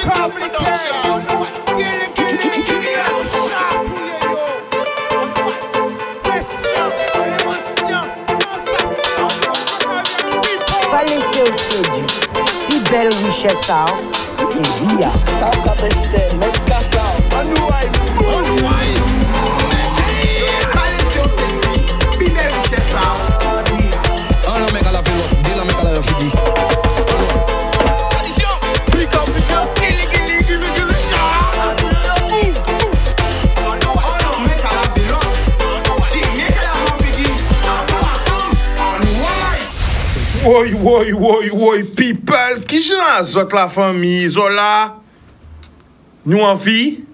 Pas laisser au sédu. Plus belle richesse, ça. Et via. Oui, people, qui j'en zot la famille, zola, nous en vie,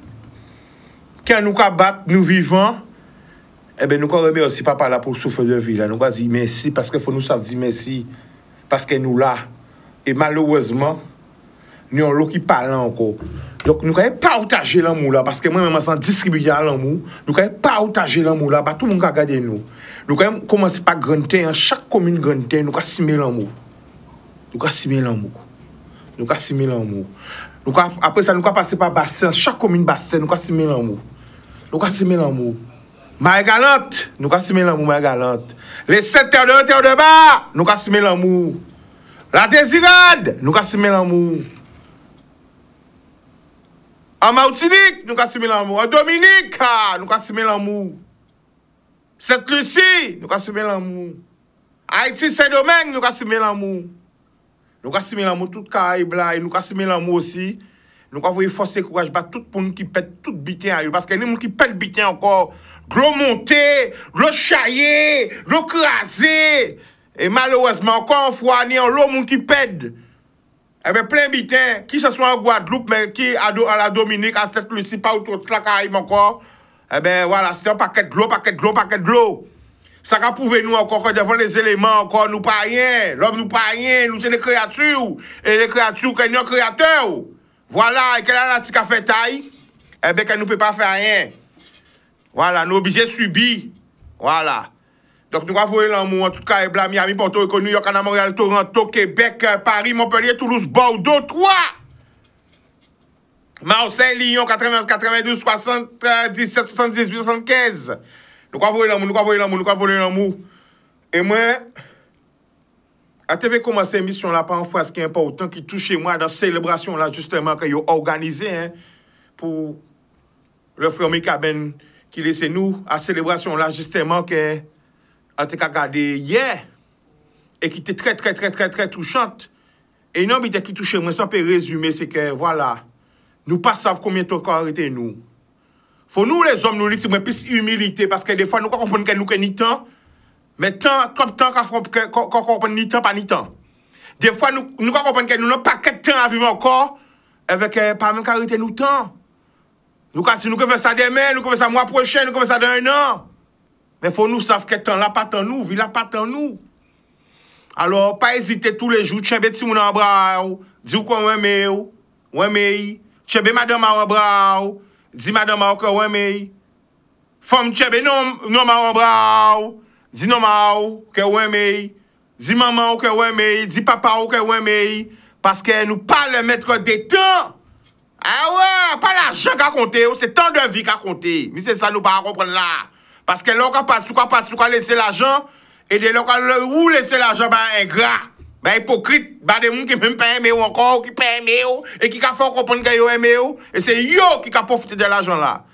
quand nous battre, nous vivons, eh bien, nous remercions aussi papa là pour le souffle de vie, là, nous dire merci, parce qu'il faut nous savoir dire merci, parce que nous là, et malheureusement, nous avons l'eau qui parle encore. Donc, nous ne pouvons pas partager l'amour là, parce que moi-même, je suis distribué l'amour, nous ne pouvons pas partager l'amour là, tout le monde regarde nous. Nous avons commencé par grandir, en chaque commune grandir, nous avons simé l'amour. Nous avons simé l'amour. Nous avons simé l'amour. Après ça, nous avons passé par bassin, chaque commune bassin, nous avons simé l'amour. Nous avons simé l'amour. Marie-Galante, nous avons simé l'amour, Marie-Galante. Les 7 terres de haut, terres de bas, nous avons simé l'amour. La Désirade, nous avons simé l'amour. En Martinique, nous avons simé l'amour. En Dominique, nous avons simé l'amour. Sainte-Lucie, nous avons simé l'amour. Haïti, Saint-Domingue, nous avons simé l'amour. Nous avons simé l'amour, tout Caraïbes là, nous avons simé l'amour aussi. Nous avons forcé courage à tout le monde qui pète tout bitin à eux. Parce que nous qui pète bitin encore, l'eau montée, l'eau chaillée, l'eau crasée. Et malheureusement, encore une fois, il y a l'eau qui pète. Eh bien, plein bitin, qui ce soit en Guadeloupe, mais qui à la Dominique, à Sainte-Lucie, pas autour de la Caraïbe encore. Eh bien, voilà, c'est un paquet de l'eau, paquet de l'eau, paquet de l'eau. Ça va prouver nous encore que devant les éléments, encore nous pas rien. L'homme nous pas rien, nous c'est des créatures. Et les créatures, qu'on est un créateur. Voilà, et qu'elle a la tika fait taille, eh bien, qu'elle ne peut pas faire rien. Voilà, nous obligés de subir. Voilà. Donc, nous avons vu l'amour, en tout cas, Miami, Porto Rico, New York, Montréal, Toronto, Québec, Paris, Montpellier, Toulouse, Bordeaux, 3. Marseille, Lyon, 91, 92, 77, 78, 75. Nous avons vu l'amour, nous avons vu l'amour, nous avons vu l'amour. Et moi, à TV commencé l'émission là, par une fois, ce qui est important, qui touche moi dans la célébration là, justement, que vous organisé hein, pour le frère Mikaben qui laisse nous à la célébration là, justement, que on a regardé hier et qui était très touchante. Et une autre qui touche moi, ça peut résumer, c'est que voilà, nous ne savons pas combien de temps qu'on a arrêté nous. Faut nous les hommes nous dire plus humilité parce que des fois nous comprenons que nous que ni temps mais temps comme temps qu'on comprend ni temps pas ni temps. Des fois nous comprenons que nous n'avons pas de temps à vivre encore avec pas même arrêter nous temps. Nous si nous faisons ça demain, nous faisons ça mois prochain, nous faisons ça dans un an. Mais faut nous savoir que temps là pas tant nous, vie là pas tant nous. Alors pas hésiter tous les jours, tiens petit mon en bras, dis quoi ouais mais tiens madame en bras. Dis madame a encore ouais mais femme chebe non ma brao dis non ma que ouais mais dis maman que ouais mais dis papa que ouais mais parce que nous pas le mettre des temps. Ah ouais, pas l'argent qu'a compter, c'est temps de vie qu'a compter. Mais c'est ça nous pas comprendre là parce que là on pas laisser l'argent et de là où laisser l'argent ben ingrat. Ben hypocrite, ben des gens qui même pas aimé ou encore, qui pas aimé et qui a fait comprendre que yo aimé et c'est yo qui a profité de l'argent là.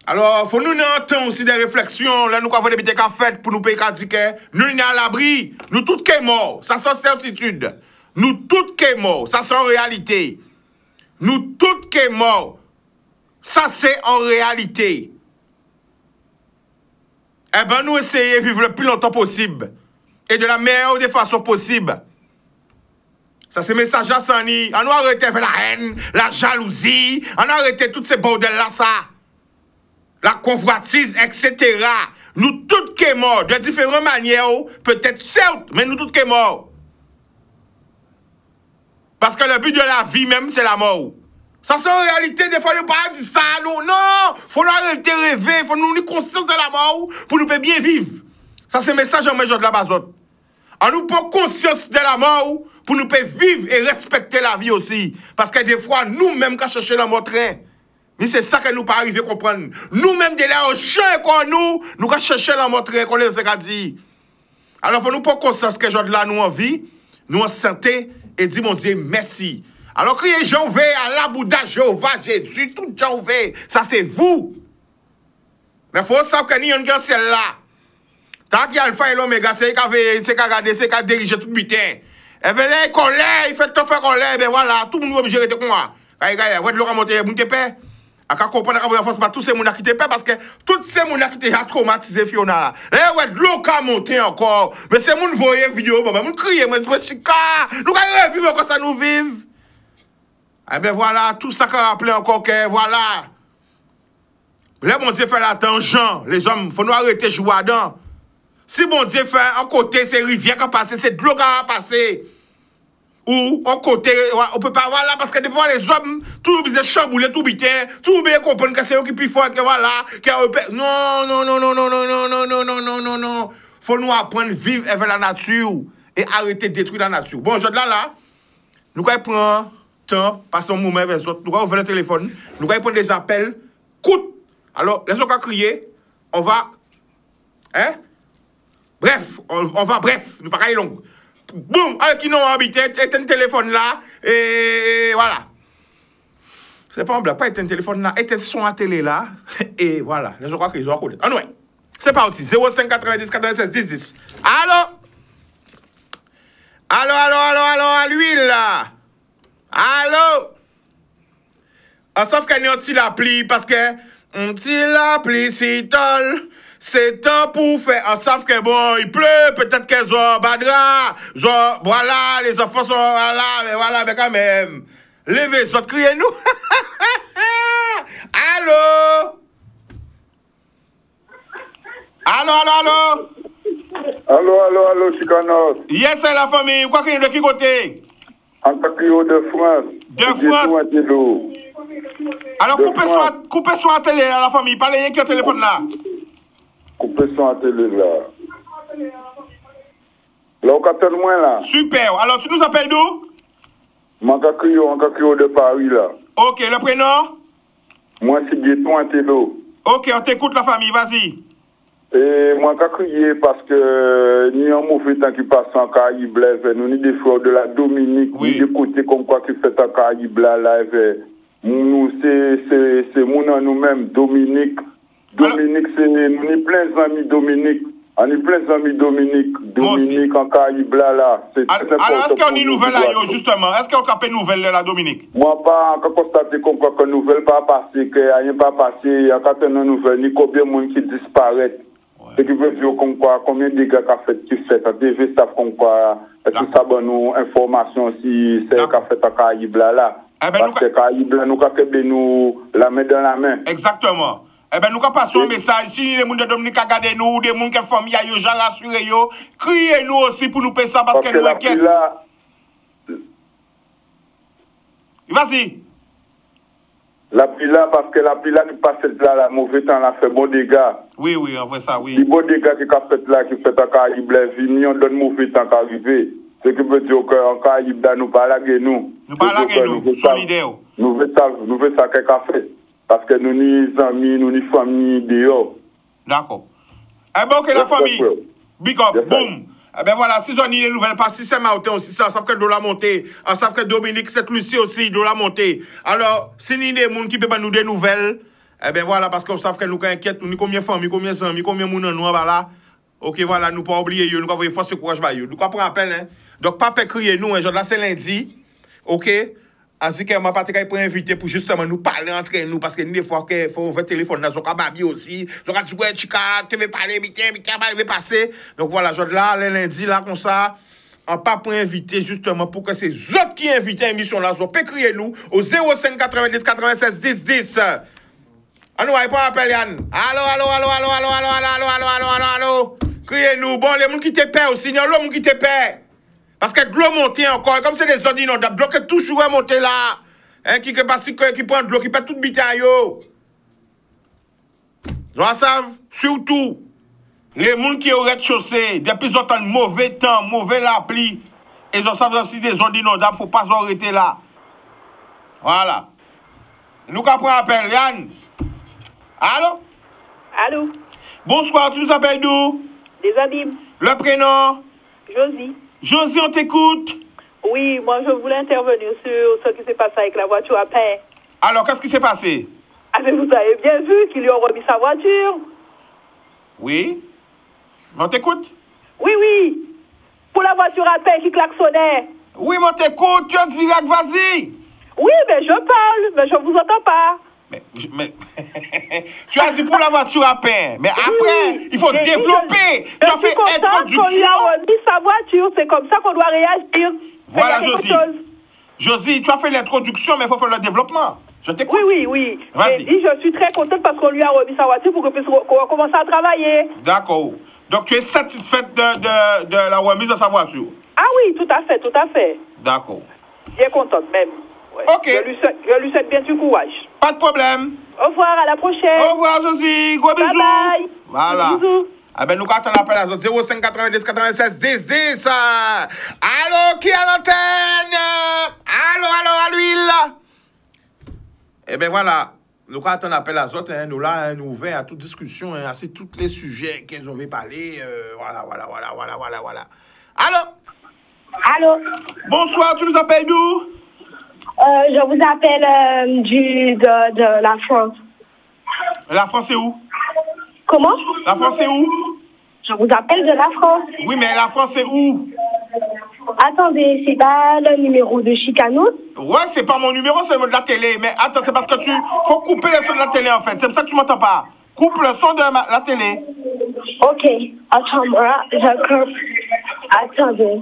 Alors, faut nous entendre aussi des réflexions, là nous avons des bêtises qu'a fait pour nous payer qu'à dire que nous sommes à l'abri, nous tous qui sommes morts, ça c'est certitude. Nous tous qui sommes morts, ça c'est en réalité. Nous tous qui sommes morts, ça c'est en réalité. Eh ben nous essayons de vivre le plus longtemps possible. Et de la meilleure des façons possibles. Ça, c'est message à Sani. On a arrêté la haine, la jalousie. On a arrêté toutes ces bordels-là, ça. La convoitise, etc. Nous tous qui sommes morts, de différentes manières, peut-être certes, mais nous tous qui sommes morts. Parce que le but de la vie même, c'est la mort. Ça, c'est en réalité, des fois, nous ne pouvons pas dire ça, non. Non, il faut arrêter de rêver, il faut nous avoir conscience de la mort pour nous bien vivre. Ça, c'est le message en majeur de la bazote. On nous prend conscience de la mort pour nous vivre et respecter la vie aussi. Parce que des fois, nous-mêmes, quand cherchons le montrer, mais c'est ça que nous pas arriver à comprendre. Nous-mêmes, de là, au champ, nous quand chercher le montrer, qu'on les a dit. Alors, il faut nous prendre conscience que genre là, nous en vie, nous en santé, et dire, mon Dieu, merci. Alors, criez Jéhovah, Allah, Bouddha, Jéhovah, Jésus, tout Jéhovah, ça c'est vous. Mais il faut savoir que nous avons celle-là. Tant qu'il y a Alpha et l'Oméga, c'est qu'à regarder, c'est qu'à diriger tout le butin. Et bien là, il fait tout faire colère, ben voilà, tout le monde est obligé de rester comme moi. Regarde, vous êtes monter, vous êtes paix. À comprendre que vous pas tous ces gens qui étaient paix parce que tous ces gens qui étaient traumatisés, Fiona. Là, vous êtes l'eau qui a monté encore. Mais ces gens voyaient vidéo, vous criez, mais je suis nous allons vivre comme ça, nous vivons. Eh bien voilà, tout ça qu'on rappelle encore que voilà. Là, mon Dieu fait la tangente, les hommes, il faut nous arrêter de jouer dedans. Si mon Dieu fait un côté, c'est rivière qui a passé, c'est de l'eau qui a passé. Ou un côté, on peut pas voir là, parce que des fois les hommes, tout le chambouler, tout bité, tout bien comprendre que c'est eux qui plus fort, que voilà, non, non, non, non, non, non, non, non, non, non, non, non, non. Faut nous apprendre à vivre avec la nature et arrêter de détruire la nature. Bon, aujourd'hui là, nous allons prendre temps, passer un moment avec les autres, nous allons ouvrir le téléphone, nous allons prendre des appels, coûte. Alors, les autres crier, on va, hein? Bref, on va bref, nous pas aller long. Boum, alors qui n'ont habité, éteint un téléphone là, et voilà. C'est pas un blague, pas éteint un téléphone là, éteint son à télé là, et voilà, les autres qu'ils ont accordé. Ah ouais, c'est parti, 05 90 96 10 10. Allô? Allô, allô, allô, allô, à l'huile là? Allô? Ah, sauf qu'il y a un petit appli, parce que un petit appli, c'est tol. C'est temps pour faire. On savent que bon, il pleut, peut-être qu'ils ont badra. Voilà, les enfants sont là, mais voilà, mais quand même. Levez, soit criez-nous. Allô? Allô, allô, allô? Allô, allô, allô, Chicanos. Yes, c'est la famille. Quoi qu'il y ait de qui côté? En Cacrio de France. De France. Alors, coupez son à télé, la famille. Parlez qui au téléphone là. Coupez son à télé là. Là, au 4 mois là. Super. Alors, tu nous appelles d'où? En Cacrio de Paris là. Ok, le prénom? Moi, c'est Guéton Antello. Ok, on t'écoute la famille, vas-y. Et moi, crié parce que ni un mauvais temps qui passe en Caraïbe, nous ni des frères de la Dominique, oui. Ni des côtés comme quoi qui fait en Caraïbe là, nous, c'est nous-mêmes, Dominique. Dominique, c'est nous ni plein d'amis Dominique. On est plein d'amis Dominique. Dominique en Caraïbe là. Alors, est-ce qu'on a une nouvelle là, justement? Est-ce qu'on a une nouvelle de la Dominique? Moi, pas encore constaté comme quoi que nouvelle pas passé, qu'il n'y a rien pas passé, il y a quand une nouvelle, ni combien de monde qui disparaît. Ce qui veut dire comme quoi, combien de dégâts qui fait, la TV savent comme quoi, tout ça, bon, nous, information si c'est qu'a fait en Caraïbe là. Parce que Caraïbe là, nous, nous, la main dans la main. Exactement. Eh bien, nous passons un message. Si les gens de Dominique ont gardé nous, des gens qui font famille, ils ont rassuré, criez-nous aussi pour nous payer ça parce que nous inquiète. Vas-y. La pluie là, parce que la pluie là qui passe là, la mauvais temps, a fait bon dégâts. Oui, oui, on voit ça, oui. Les bons dégâts qui fait là, qui fait en Caraïbe, ni on donne mauvais temps qu'arriver. Ce qui veut dire qu'en Caraïbe, nous pas laguer nous. Nous pas laguer nous, solidaires. Nous voulons ça quelqu'un fait. Parce que nous ni amis, nous ni famille dehors. D'accord. Eh bien, ok, la famille. Big up, boum. Eh bien voilà, si on a des nouvelles, pas si c'est Martin aussi, ça savent que de la montée. On savent que Dominique, c'est Lucie aussi, de la montée. Alors, si il y a des gens qui peuvent nous des nouvelles, eh bien voilà, parce qu'on savent que nous inquiète, nous combien de familles, combien d'amis, combien de gens nous là. Ok, voilà, nous pas oublier, nous avons une force de courage, nous ne prendre appel, hein. Donc, pas crier nous, hein, là, c'est lundi. Ok? Ainsi que ma patrie pour inviter pour justement nous parler entre nous parce que des fois qu'il faut ouvrir le téléphone dans son babi aussi. Donc tu vois tu veux parler il va passer. Donc voilà, je là le lundi là comme ça on pas pour inviter justement pour que ces autres qui invitent à l'émission là sont peut crier nous au 05 90 96 10 10. On va pas appeler Yann. Allô allô allô allô allô allô allô allô allô allô allô. Criez nous bon les gens qui te paient aussi, les gens qui te paient. Parce que de l'eau montée encore, comme c'est des zones inondables, de l'eau qui toujours monter là, hein, qui prend de l'eau, qui pète toute bitaille. Vous savez, surtout, les gens qui ont rez-de-chaussée, depuis autant de mauvais temps, mauvais la pluie, Et ça fait aussi des zones inondables, faut pas s'arrêter là. Voilà. Nous qu'après appel, Yann. Allô? Allô? Bonsoir, tu nous appelles d'où? Des Abîmes. Le prénom? Josie. Josie, on t'écoute. Oui, moi je voulais intervenir sur ce qui s'est passé avec la voiture à pain. Alors, qu'est-ce qui s'est passé? Ah, mais vous avez bien vu qu'ils lui ont remis sa voiture. Oui. On t'écoute? Oui, oui. Pour la voiture à pain qui klaxonnait. Oui, on t'écoute, tu es direct, vas-y. Oui, mais je parle, mais je vous entends pas. Mais tu as dit pour la voiture à pain, mais après, Oui, il faut j'ai dit développer. je Tu as fait suis contente qu'on lui introduction. a remis sa voiture, c'est comme ça qu'on doit réagir. Voilà, Il y a quelque Josie. chose. Josie, tu as fait l'introduction, mais il faut faire le développement. Je t'écoute. Oui, oui, oui. Vas-y. J'ai dit, je suis très contente parce qu'on lui a remis sa voiture pour qu'on puisse recommencer à travailler. D'accord. Donc, tu es satisfaite de la remise de sa voiture? Ah oui, tout à fait, tout à fait. D'accord. Bien contente même. Ouais. Ok. Je lui souhaite bien du courage. Pas de problème. Au revoir, à la prochaine. Au revoir, Josie. Gros bisous. Bye bye. Voilà. Bisous. Ah ben, nous, quand on appelle à 05 90 96 10 10. Allô, qui a l'antenne? Allô, à l'huile? Eh ben, voilà. Nous, quand on appelle à autres, nous, là, nous ouvrons à toute discussion, à tous les sujets qu'ils ont parlé. Voilà. Allô? Allô? Bonsoir, tu nous appelles d'où? Je vous appelle de la France. La France, c'est où? Comment? La France, c'est où? Je vous appelle de la France. Oui, mais la France, c'est où? Attendez, c'est pas le numéro de Chicano? Ouais, c'est pas mon numéro, c'est le de la télé. Mais attends, c'est parce que faut couper le son de la télé, en fait. C'est pour ça que tu m'entends pas. Coupe le son de la télé. Ok, attends-moi, je coupe. Attendez.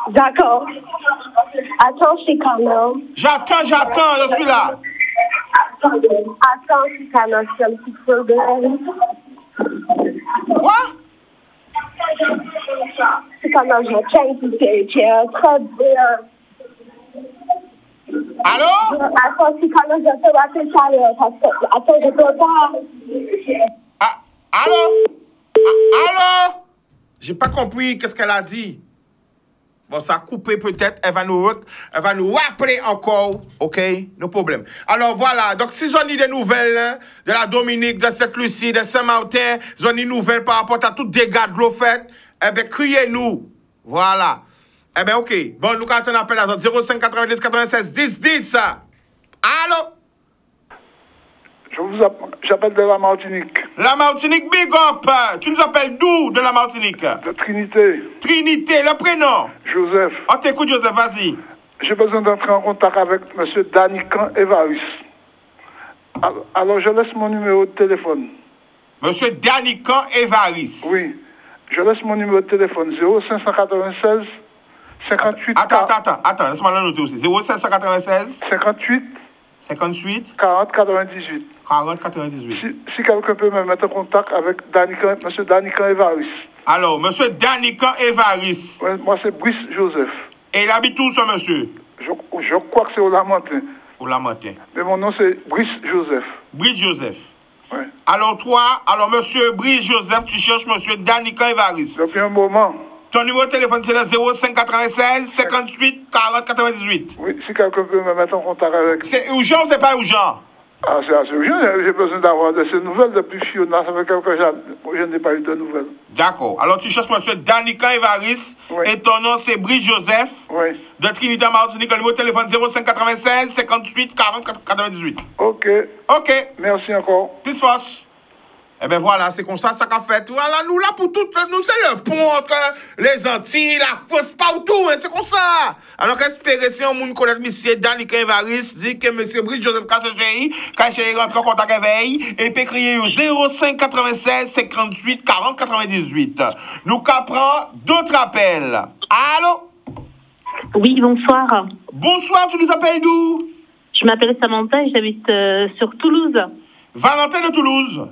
D'accord. Attends, Chicano. J'attends, je suis là. Attends, Chicano, c'est un petit peu de... Quoi? Chicano, je tiens écouter, tu es très bien. Allô? Attends, Chicano, je te rappelle ça, parce que... Attends, je peux pas... Ah, allô? Allô? J'ai pas compris qu'est-ce qu'elle a dit. Bon, ça a coupé peut-être. Elle va nous rappeler encore. OK? No problème. Alors, voilà. Donc, si j'en ai des nouvelles hein, de la Dominique, de Sainte-Lucie, de Saint-Martin, j'en ai des nouvelles par rapport à tout dégâts de l'eau fait, eh bien, criez-nous. Voilà. Eh bien, OK. Bon, nous, quand on appelle à 05 90 96 10 10. Allô? J'appelle de la Martinique. La Martinique, big up. Tu nous appelles d'où de la Martinique? De Trinité. Trinité, le prénom? Joseph. On t'écoute, Joseph, vas-y. J'ai besoin d'entrer en contact avec M. Danican Evaris. Alors, je laisse mon numéro de téléphone. Monsieur Danican Evaris. Oui. Je laisse mon numéro de téléphone 0596 58... Attends, laisse-moi le noter aussi. 0596 58 58 40 98. 40 98. Si quelqu'un peut me mettre en contact avec M. Danican Evaris. Alors, monsieur Danican Evaris. Ouais, moi, c'est Brice Joseph. Et il habite où, ce monsieur? Je crois que c'est au Lamentin. Au Lamentin. Mais mon nom, c'est Brice Joseph. Brice Joseph. Ouais. Alors, monsieur Brice Joseph, tu cherches monsieur Danican Evaris. Depuis un moment. Ton numéro de téléphone, c'est le 05 96 58 40 98. Oui, si quelqu'un peut me mettre en contact avec... C'est urgent ou c'est pas urgent? Ah, c'est assez urgent. J'ai besoin d'avoir de ces nouvelles depuis Fiona. Ça fait quelques jours je n'ai pas eu de nouvelles. D'accord. Alors, tu cherches monsieur Danican Evaris. Oui. Et ton nom, c'est Brice Joseph. Oui. De Trinité Martinique. Le numéro de téléphone 05 96 58 40 98. OK. OK. Merci encore. Peace force. Eh bien voilà, c'est comme ça qu'a fait. Voilà, nous là pour tout, nous c'est le pont entre les Antilles, la France, partout, hein, c'est comme ça. Alors qu'espérer si on moun connaît monsieur Danican Evaris, dit que monsieur Brice Joseph Kacheyi rentre en contact avec et peut crier au 05 96 58 40 98. Nous prend d'autres appels. Allô? Oui, bonsoir. Bonsoir, tu nous appelles d'où? Je m'appelle Samantha et j'habite sur Toulouse. Valentin de Toulouse.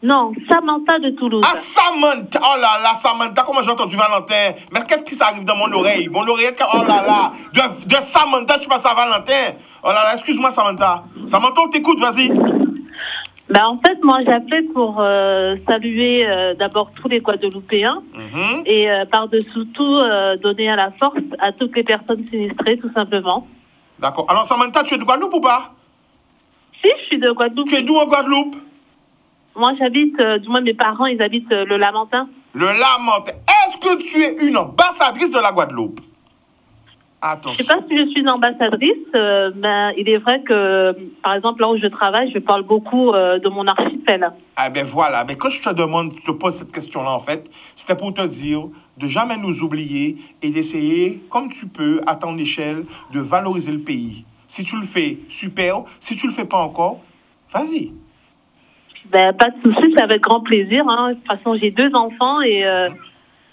Non, Samantha de Toulouse. Ah, Samantha! Oh là là, Samantha, comment j'ai entendu Valentin? Mais qu'est-ce qui s'arrive dans mon oreille? Mon oreillette, oh là là! De Samantha, je passe à Valentin. Oh là là, excuse-moi, Samantha. Samantha, on t'écoute, vas-y. Ben, en fait, moi, j'appelais pour saluer d'abord tous les Guadeloupéens et par-dessous tout, donner à la force à toutes les personnes sinistrées, tout simplement. D'accord. Alors, Samantha, tu es de Guadeloupe ou pas? Si, je suis de Guadeloupe. Tu es d'où en Guadeloupe? Moi, j'habite, du moins mes parents, ils habitent le Lamentin. Le Lamentin. Est-ce que tu es une ambassadrice de la Guadeloupe? Attention. Je ne sais pas si je suis une ambassadrice, mais il est vrai que, par exemple, là où je travaille, je parle beaucoup de mon archipel. Ah ben voilà, mais quand je te pose cette question-là, en fait, c'était pour te dire de jamais nous oublier et d'essayer, comme tu peux, à ton échelle, de valoriser le pays. Si tu le fais, super. Si tu le fais pas encore, vas-y. Ben, pas de souci, c'est avec grand plaisir. Hein. De toute façon, j'ai 2 enfants et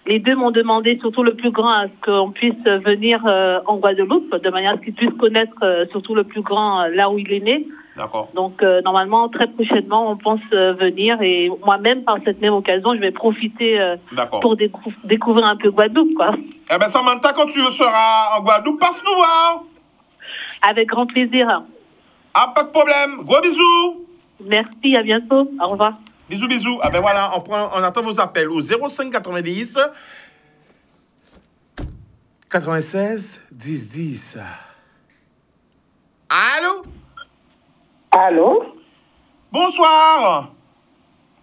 les 2 m'ont demandé, surtout le plus grand, à ce qu'on puisse venir en Guadeloupe, de manière à ce qu'ils puissent connaître surtout le plus grand là où il est né. D'accord. Donc, normalement, très prochainement, on pense venir. Et moi-même, par cette même occasion, je vais profiter pour découvrir un peu Guadeloupe, quoi. Eh bien, Samantha, quand tu seras en Guadeloupe, passe-nous voir. Avec grand plaisir. Ah, pas de problème. Gros bisous. Merci, à bientôt. Au revoir. Bisous, bisous. Ah ben voilà, on attend vos appels au 05 90 96 10 10. Allô? Allô? Bonsoir.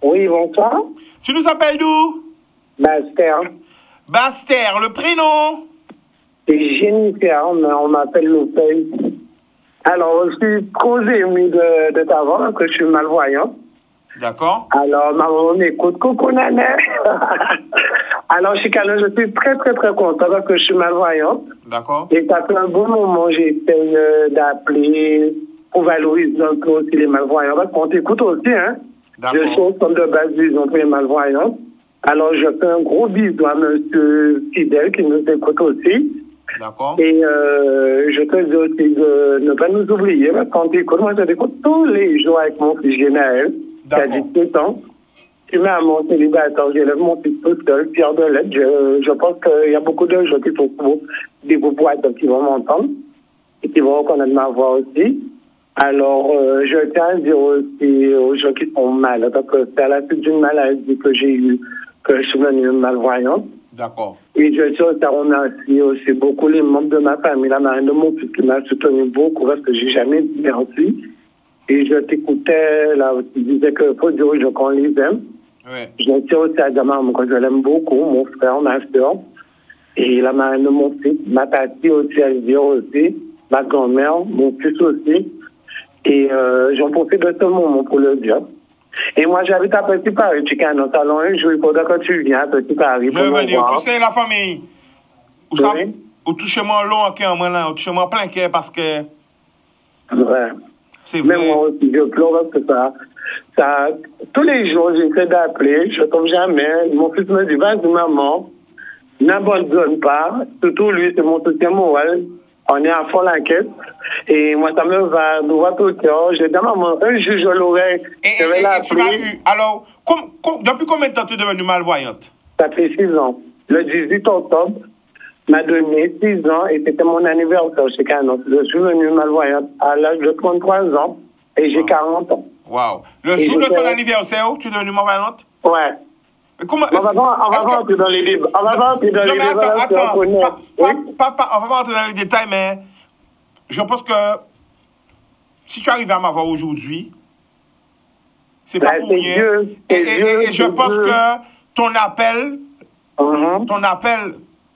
Oui, bonsoir. Tu nous appelles d'où? Baster. Baster, le prénom? C'est Jennifer, mais on m'appelle Lopez. Alors, je suis trop ému de t'avoir, parce que je suis malvoyante. D'accord. Alors, maman m'écoute. Coucou, Nanet. Alors, Chicano, je suis très, très, très contente parce que je suis malvoyante. D'accord. Et ça fait un bon moment, j'essaie d'appeler pour valoriser un peu aussi les malvoyants. Parce qu'on t'écoute aussi, hein. D'accord. Je suis au centre de base vision pour les malvoyants. Alors, je fais un gros bisou à M. Fidel qui nous écoute aussi. D'accord. Et je te dis aussi de ne pas nous oublier parce qu'on t'écoute. Moi, je t'écoute tous les jours avec mon fils Génaël, qui a 17 ans. Tu mets à mon célibataire, j'élève mon fils tout seul, Pierre de Lettre. Je pense qu'il y a beaucoup de gens qui sont des boîtes qui vont m'entendre et qui vont reconnaître ma voix aussi. Alors, je tiens à dire aussi aux gens qui sont malades, parce que c'est à la suite d'une maladie que j'ai eue que je suis devenue malvoyante. D'accord. Et je tiens à remercier aussi beaucoup les membres de ma famille, la marraine de mon fils qui m'a soutenu beaucoup parce que j'ai jamais dit merci. Et je t'écoutais, là, tu disais qu'il faut dire aux gens qu'on les aime. Ouais. Je tiens aussi à dire que je l'aime beaucoup, mon frère, ma soeur, et la marraine de mon fils, ma tati aussi, à le dire aussi, ma grand-mère, mon fils aussi. Et j'en profite de ce moment pour le dire. Et moi, j'habite à Petit Paris, Chicano. Alors, un jour, il faudra que tu viennes à Petit Paris. Je veux venir. Tu sais, la famille. Où ça? Où touche-moi long, ok, moi là. Où touche-moi plein cœur parce que. Ouais. C'est vrai. Mais moi aussi, je pleure parce que ça. Tous les jours, j'essaie d'appeler. Je ne tombe jamais. Mon fils me dit, vas-y, maman. N'abandonne pas. Surtout lui, c'est mon soutien moral. On est à fond la caisse. Et moi, ça me va droit au cœur. J'ai dit, maman, un jour, je l'aurai. Et tu m'as eu. Alors, depuis combien de temps tu es devenue malvoyante? Ça fait 6 ans. Le 18 octobre, m'a donné 6 ans et c'était mon anniversaire chez Canon. Je suis devenue malvoyante à l'âge de 33 ans et j'ai 40 ans. Waouh. Le jour de ton anniversaire, tu es devenue malvoyante? Ouais. Mais comment, on va pas entrer dans les débats. On va pas entrer dans les débats. Attends, on va pas entrer dans les détails, mais je pense que si tu arrives à m'avoir aujourd'hui, c'est pas pour rien. Et je pense que ton appel,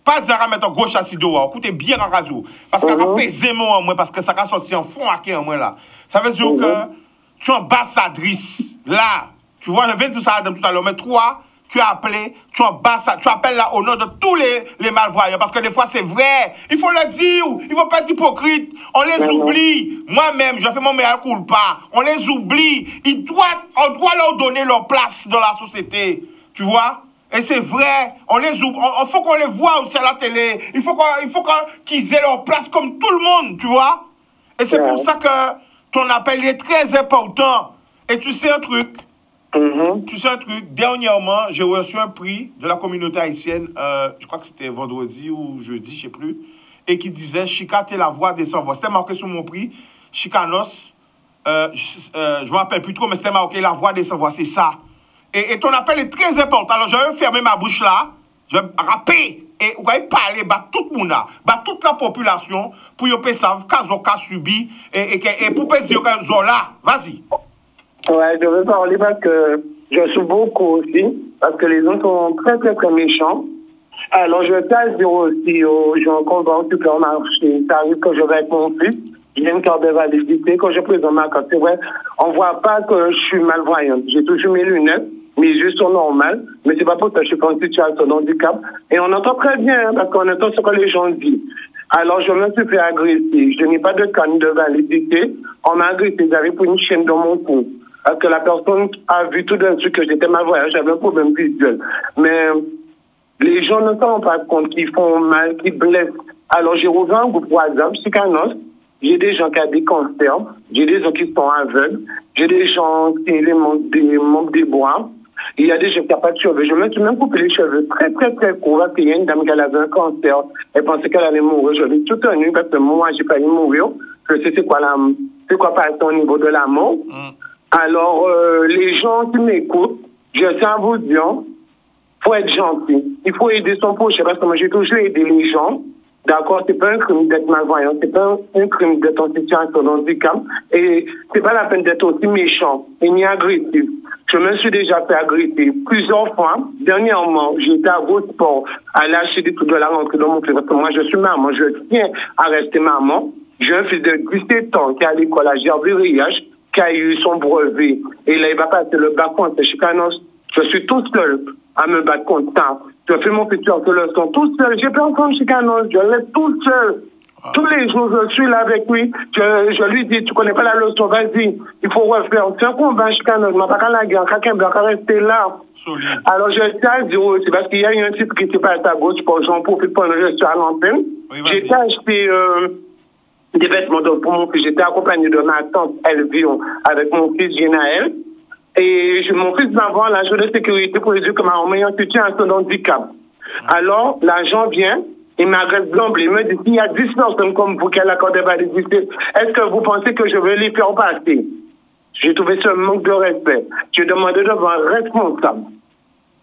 pas dire à mettre en gauche à Sido, écoutez bien en radio. Parce qu'il y a un paiement en moi, parce que ça va sortir en fond à en moi là. Ça veut dire que tu es ambassadrice. Là, tu vois, je viens de dire ça tout à l'heure, mais toi, tu as appelé, tu appelles là au nom de tous les malvoyants. Parce que des fois, c'est vrai. Il faut le dire. Il ne faut pas être hypocrite. On les oublie. Moi-même, je fais mon meilleur culpa. On les oublie. On doit leur donner leur place dans la société. Tu vois? Et c'est vrai. On les oublie. Il faut qu'on les voit aussi à la télé. Il faut qu'ils aient leur place comme tout le monde. Tu vois? Et c'est pour ça que ton appel est très important. Et tu sais un truc? Tu sais un truc, dernièrement, j'ai reçu un prix de la communauté haïtienne, je crois que c'était vendredi ou jeudi, je ne sais plus, et qui disait « Chica, t'es la voix des sans-voix ». C'était marqué sur mon prix, Chicanos, je me rappelle plus trop, mais c'était marqué la voix des sans voix, c'est ça. Et ton appel est très important. Alors, je vais fermer ma bouche là, je vais rapper, et vous allez parler, tout le monde là, toute la population, pour que vous sachiez qu'est-ce qu'on a subi, et pour que vous soyez là. Vas-y. Ouais, je veux parler parce que je suis beaucoup aussi, parce que les gens sont très, très, très méchants. Alors, je tiens à dire aussi aux gens qu'on va au supermarché, ça arrive que je vais avec mon fils, j'ai une carte de validité, quand je présente ma carte, c'est vrai, on voit pas que je suis malvoyante. J'ai toujours mes lunettes, mes yeux sont normaux, mais c'est pas pour ça que je suis pas en situation de handicap. Et on entend très bien, parce qu'on entend ce que les gens disent. Alors, je me suis fait agresser. Je n'ai pas de carte de validité. On m'a agressé, j'avais pris une chaîne dans mon cou. Parce que la personne a vu tout d'un truc que j'étais malvoyante, j'avais un problème visuel. Mais les gens ne se rendent pas compte qu'ils font mal, qu'ils blessent. Alors, j'ai rejoint un groupe WhatsApp, Chicanos. J'ai des gens qui ont des cancers. J'ai des gens qui sont aveugles. J'ai des gens qui manquent des bras. Il y a des gens qui n'ont pas de cheveux. Je me suis même coupé les cheveux très, très, très courts. Parce qu'il y a une dame qui avait un cancer. Elle pensait qu'elle allait mourir. Je l'ai tout tenu parce que moi, j'ai pas eu mourir. Je sais c'est quoi passer au niveau de la mort. Alors, les gens qui m'écoutent, je tiens à vous dire, faut être gentil. Il faut aider son prochain parce que moi, j'ai toujours aidé les gens. D'accord, c'est pas un crime d'être malvoyant, c'est pas un crime d'être en situation de handicap, et c'est pas la peine d'être aussi méchant et ni agressif. Je me suis déjà fait agresser plusieurs fois. Dernièrement, j'étais à Gosport, à lâcher des trucs de la rentrée dans mon fils, parce que moi, je suis maman, je tiens à rester maman. J'ai un fils de 17 ans qui est à l'école à Gervais-Riage, qui a eu son brevet, et là, il va passer le bac contre Chicanos. Je suis tout seul à me battre contre ça. Je fais mon futur de leçon tout seul. J'ai pas encore Chicanos, je laisse tout seul. Tous les jours, je suis là avec lui. Je lui dis, tu connais pas la leçon, vas-y, il faut refaire. C'est un combat, Chicanos, ma pas la guerre, quelqu'un doit rester là. Alors, je tiens à dire aussi, parce qu'il y a eu un type qui s'est passé à gauche, pour j'en profite pendant que je suis à l'antenne. Oui, j'ai acheté des vêtements pour mon fils. J'étais accompagné de ma tante Elvion avec mon fils Génaël. Et mon fils va avoir l'agent de sécurité pour lui dire que ma maman est en situation de handicap. Alors, l'agent vient, il m'agresse d'emblée, il me dit, il y a 10 personnes comme vous qui a l'accord de validité, est-ce que vous pensez que je vais les faire passer? J'ai trouvé ce manque de respect. J'ai demandé devant un responsable.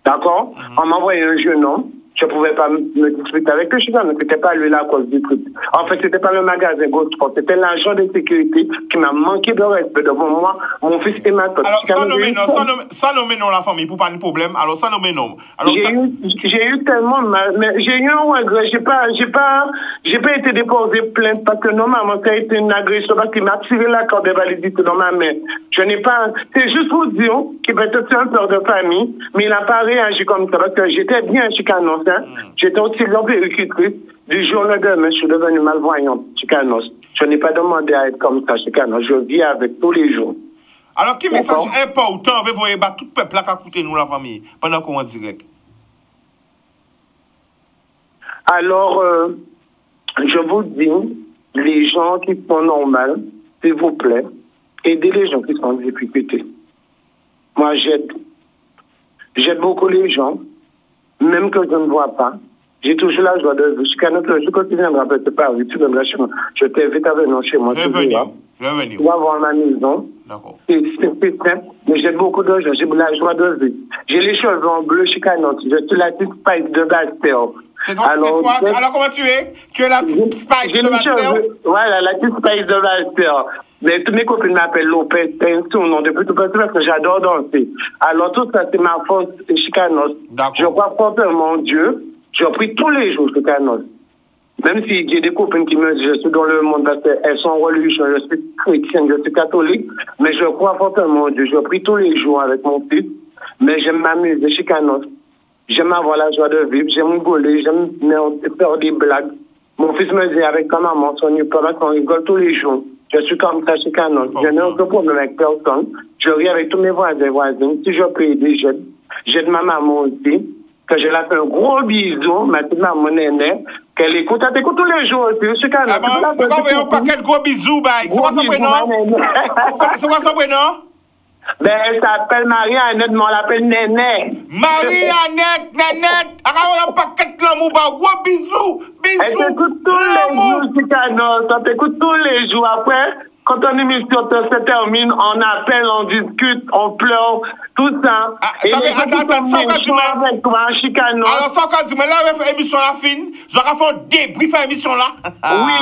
D'accord? On m'a envoyé un jeune homme. Je ne pouvais pas me discuter avec eux. Ce n'était pas lui là à cause du truc. En fait, c'était pas le magasin Gosport. C'était l'agent de sécurité qui m'a manqué de respect devant moi, mon fils et ma tante. Alors, sans nommer non la famille, pour pas de problème. Alors, sans nommer non. J'ai eu tellement mal, mais j'ai eu un regret. J'ai pas été déposé plainte parce que normalement, ça a été une agression parce qu'il m'a tiré la corde de validité dans ma main. Je n'ai pas, c'est juste pour dire qu'il peut être un père de famille, mais il n'a pas réagi comme ça parce que j'étais bien Chicanos. J'étais aussi l'opéricultrice. Du jour au lendemain, je suis devenue malvoyante, Chicanos. Je n'ai pas demandé à être comme ça, Chicanos. Je vis avec tous les jours. Alors, quel message important vous voyez tout le peuple là qui a coûté nous, la famille, pendant qu'on est en direct? Alors, je vous dis, les gens qui sont normaux, s'il vous plaît, aidez les gens qui sont en difficulté. Moi, j'aide. J'aide beaucoup les gens. Même que je ne vois pas, j'ai toujours la joie de vivre. Jusqu'à notre jour, quand tu viendras peut-être pas, tu viendras chez moi. Je t'invite à venir chez moi. Tu vas voir ma maison. D'accord. C'est simple, mais j'ai beaucoup de joie. J'ai la joie de vivre. J'ai les cheveux en bleu Chicanos. Je suis la petite Spice de Bastille. C'est toi. Alors, comment tu es? Tu es la petite Spice de Bastille? Voilà, la petite Spice de Bastille. Mais toutes mes copines m'appellent Lopez, c'est son nom depuis tout petit parce que j'adore danser. Alors tout ça, c'est ma force Chicanos. Je crois fortement en Dieu. Je prie tous les jours Chicanos. Même si j'ai des copines qui me disent je suis dans le monde parce qu'elles sont religieuses, je suis chrétienne, je suis catholique, mais je crois fortement en Dieu. Je prie tous les jours avec mon fils, mais j'aime m'amuser Chicanos. J'aime avoir la joie de vivre, j'aime rigoler, j'aime faire des blagues. Mon fils me dit avec ta maman, on rigole tous les jours. Je suis comme ça, Chicanos. Je n'ai aucun problème avec personne. Je ris avec tous mes voisins et voisines. Si je peux aider, j'aide. J'aide ma maman aussi. Que je la fais un gros bisou, ma petite maman Néné. Qu'elle écoute, elle t'écoute tous les jours aussi. Chicanos. Ah bon? Pourquoi vous un paquet de gros bisous, bye? C'est quoi son prénom? C'est quoi son prénom? Ben, elle s'appelle Marie-Annette, mais on l'appelle Néné. Marie-Annette, Nénette. Alors, on a pas qu'être l'amour, gros bisous. Elle t'écoute tous les jours, Chicanos. On t'écoute tous les jours. Après, Quand une émission se termine, on appelle, on discute, on pleure, tout ça. Et ça veut attends, ça quand tu avec toi, chicano. Alors ça quand tu me là, émission la fin, je vais faire débrief à l'émission là. Oui,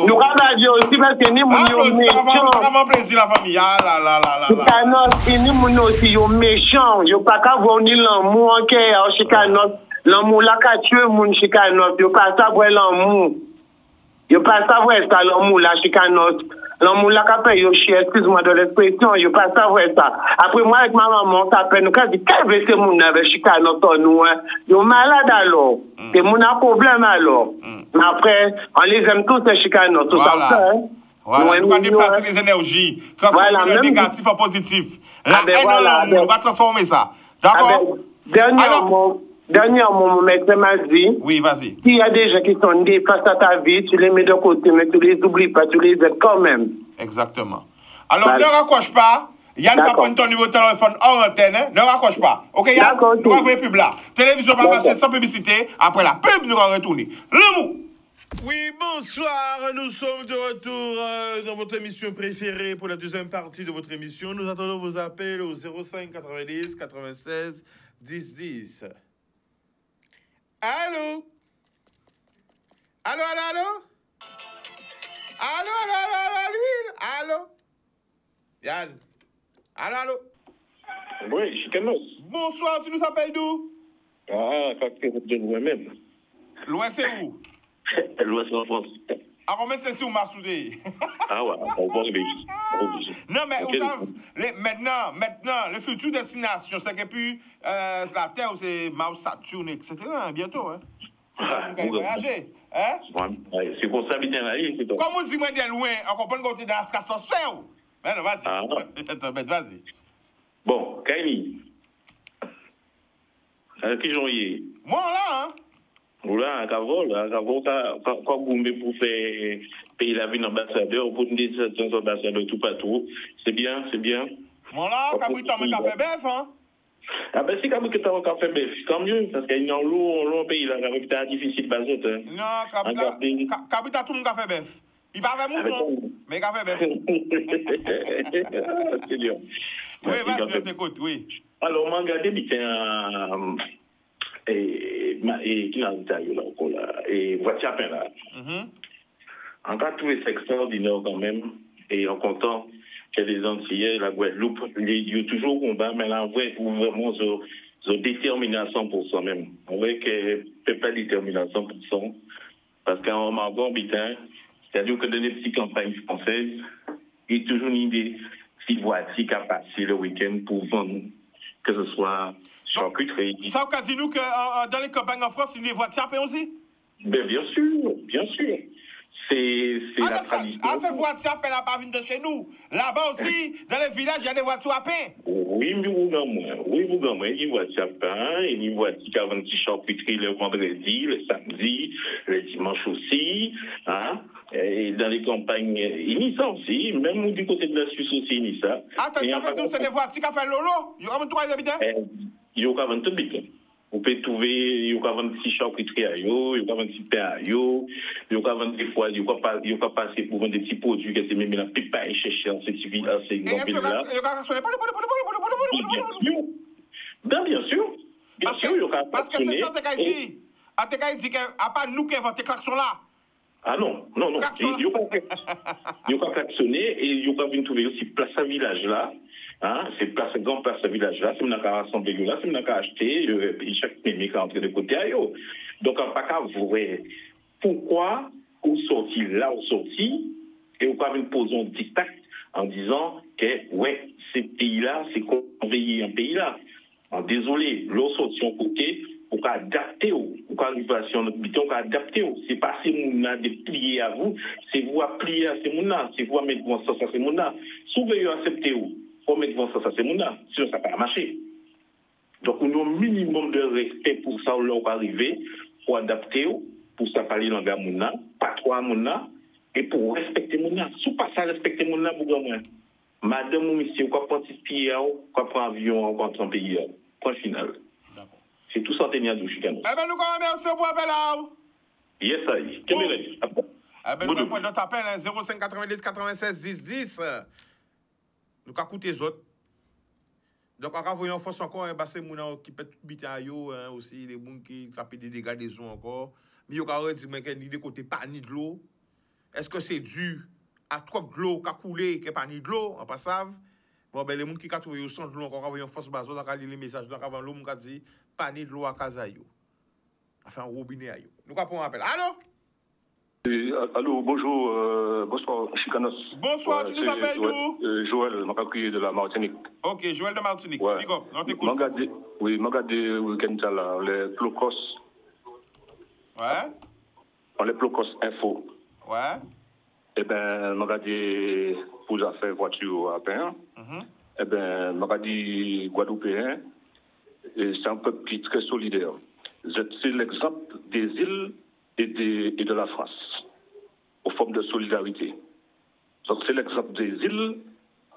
nous avons aussi parce que nous sommes méchants. Ça va plaisir la famille. Ah là là là là. Chicanos, et nous aussi, nous méchants. Nous pas qu'à voir ni l'amour en cœur, chicanos. L'amour là qu'a tué mon chicanos. Nous pas savoir l'amour. Nous pas savoir ça, l'amour là, chicanos. L'amour là qu'a fait, excuse-moi de l'expression, yo pas savoir ça. Après moi avec ma maman, ça fait nous qu'a dit quel veut c'est mon avec chicano nous hein. Yo malade alors. C'est mon problème alors. Mais après, on les aime tous ces chicanos tout ça. Voilà, nous allons déplacer les énergies, transformer le négatif en positif. La haine en l'amour, on va transformer ça. D'accord? Dernièrement, mon maître m'a dit, oui, vas-y. S'il y a des gens qui sont nés face à ta vie, tu les mets de côté, mais tu les oublies pas, tu les aides quand même. Exactement. Alors, ne raccroche pas. Yann va prendre ton numéro de téléphone hors antenne. Ne raccroche pas. OK, Yann? Nous allons voir pub là. Télévision va passer sans publicité. Après la pub, nous allons retourner. L'amour! Oui, bonsoir. Nous sommes de retour dans votre émission préférée pour la deuxième partie de votre émission. Nous attendons vos appels au 05 90 96 10 10. Allô? Allô, allô, allô? Allô, allô, allô, allô, l'huile? Allô? Yann? Allô, allô? Oui, Chicanos. Bonsoir, tu nous appelles d'où? Ah, quand de loin même. Loin, c'est où? Loin, c'est en France. Ah, combien c'est où, Marsoudé? Ah ouais, on va arriver. Non, mais okay. Maintenant, le futur destination, c'est que puis la Terre, c'est Mars, Saturne, etc. Bientôt, hein? C'est comme vous voyager, hein? C'est pour ça, bien là, c'est tout. Comme vous dites, moi, de loin, on comprend qu'on est dans la station C. Mais non, vas-y. Vas-y. Bon, Kaini. Qui j'en y moi, là, hein? Voilà, à Cavol, quand vous me pour faire payer la vie d'ambassadeur, pour nous dire que ambassadeur tout partout, c'est bien. Bon là, Kabouta m'a fait bœuf, hein? Ah ben si Kabouta m'a fait bœuf, quand mieux, parce qu'il y a un long pays là, c'est difficile pas autres. Non, Kabouta tout le monde a fait bœuf. Il parle avec mouton, mais il a fait bœuf. C'est dur. Oui, vas-y, je t'écoute, oui. Alors, on m'a regardé, et qui n'a pas eu là, et voiture à peine là. En cas, tout est extraordinaire quand même, et en comptant que les Antillais, la Guadeloupe, il y a toujours combat, mais là, vraiment, ils déterminé à 100% même. On voit que peut pas déterminer à 100%, parce qu'en margot, c'est-à-dire que dans les petites campagnes françaises, il y a toujours une idée si voiture qui a passé le week-end pour vendre, que ce soit charcuterie. Ça, on dit nous que dans les campagnes en France, il y a des voitures à payer aussi? Ben, bien sûr. C'est la tradition. Ah, ces voitures à payer la pas de chez nous. Là-bas aussi, dans les villages, il y a des voitures à payer. Oui, mais vous gagnez, il y a des voitures à payer, il y a des voitures qui ont un petit charcuterie le vendredi, le samedi, le dimanche aussi, hein. Et dans les campagnes, il y a ça aussi, même du côté de la Suisse aussi, il y a ça. Attends, ça veut dire que c'est des voitures qui ont fait lolo? Il y a vraiment 3 habitants? Il y a 40 habitants. Vous pouvez trouver, il y a 26 charcuteries à yo, il y a 26 pains à yo, il y a 26 fois, il y a passer pour vendre des petits produits qui sont même la pipe à chercher en ces là. Bien sûr. Parce que c'est ça, Tekaïdi. À Tekaïdi, à part nous qui avons ces klaxons-là. Ah non. Il n'y a pas klaxonné et il n'y a pas venir trouver aussi place à village là. Hein, c'est place grand place à village là, c'est mon cas rassembler là, c'est mon cas acheter chaque mémé qui entre de côté à yo. Donc on pas qu'à voir pourquoi vous sorti là ou sorti et vous pas venir poser un dictat en disant que ouais, ces pays là, c'est qu'on veille un pays là. Désolé, l'eau sorti en côté pour adapter pour arrivation notre biton adapter c'est pas ces mouna de plier à vous, c'est vous à plier à ces mouna, c'est vous à mettre bon sens à ces mouna. Souvent accepter pour mettre devant ça, c'est mon âme. Sinon, ça ne va pas marcher. Donc, on a un minimum de respect pour ça, on va arriver, pour adapter, pour ça parler dans le monde, pas trop à mon âme, et pour respecter mon âme. Si pas ça, respecter mon âme, vous gagnez. Madame ou monsieur, quoi prendre petit pied, quoi prendre avion, quoi prendre un pays. Point final. C'est tout ça, tenir à douche. Eh bien, nous remercions pour l'appel là. Yes, ça y est. Ah ben, nous allons prendre notre appel, 05 90 96 10 10. Nous allons écouter les autres. Donc, on va voir en force encore, c'est les gens qui peuvent biter à eux, aussi, les gens qui frappent des dégâts des eaux encore. Mais il y a des gens qui ont des côtés pas ni de l'eau. Est-ce que c'est dû à trop de l'eau qui a coulé, qui n'a pas ni de l'eau, on pas savent? Bon, ben, les gens qui ont trouvé au centre de l'eau, on va voir en force basse, on va lire les messages, on va voir l'eau qui dit pas ni de l'eau à Kazayo. Enfin, un robinet à eux. Nous allons prendre un appel. Allô? Allô, bonjour, bonsoir, Chicanos. Bonsoir, tu nous appelles d'où? Joël, Macacouille de la Martinique. Ok, Joël de Martinique. Ouais. Big up, on t'écoute. Oui, le week-end là, les Plocos. Ouais. Les Plocos Info. Ouais. Eh ben, regardé pour les affaires voiture à Pain. Eh ben, regardé Guadeloupéen. C'est un peuple qui est très solidaire. C'est l'exemple des îles et de la France, aux formes de solidarité. Donc c'est l'exemple des îles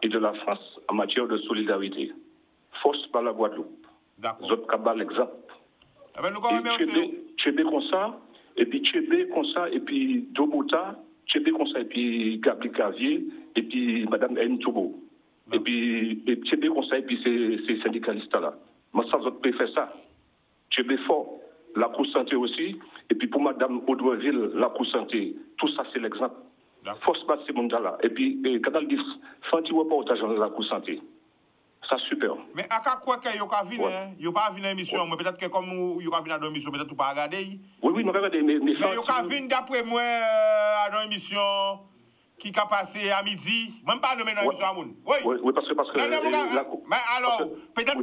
et de la France en matière de solidarité. Force par la Guadeloupe. D'accord. Zot Kabal l'exemple. Ah ben, nous remercions. Tchébé comme ça, et puis Tchébé comme ça, et puis Dobota, Tchébé comme ça, et puis Gabri Cavier, et puis Madame N. Toubo. Et puis Tchébé comme ça, et puis ces syndicalistes-là. Moi, ça, vous pouvez faire ça. Tchébé fort. La Cour Santé aussi, et puis pour Madame Audreville, la Cour Santé, tout ça c'est l'exemple. Force pas ces mondes-là. Et puis, quand on dit, faut un petit reportage dans la Cour Santé. Ça super. Mais à quoi qu'il y a vu, il n'y a pas vu l'émission, mais peut-être que comme il y a vu dans l'émission, peut-être tu pas regarder. Oui, mais regardez, mais il y a vu d'après moi dans l'émission qui a passé à midi, même pas nommé dans l'émission à Moun. Oui, parce que mais alors, peut-être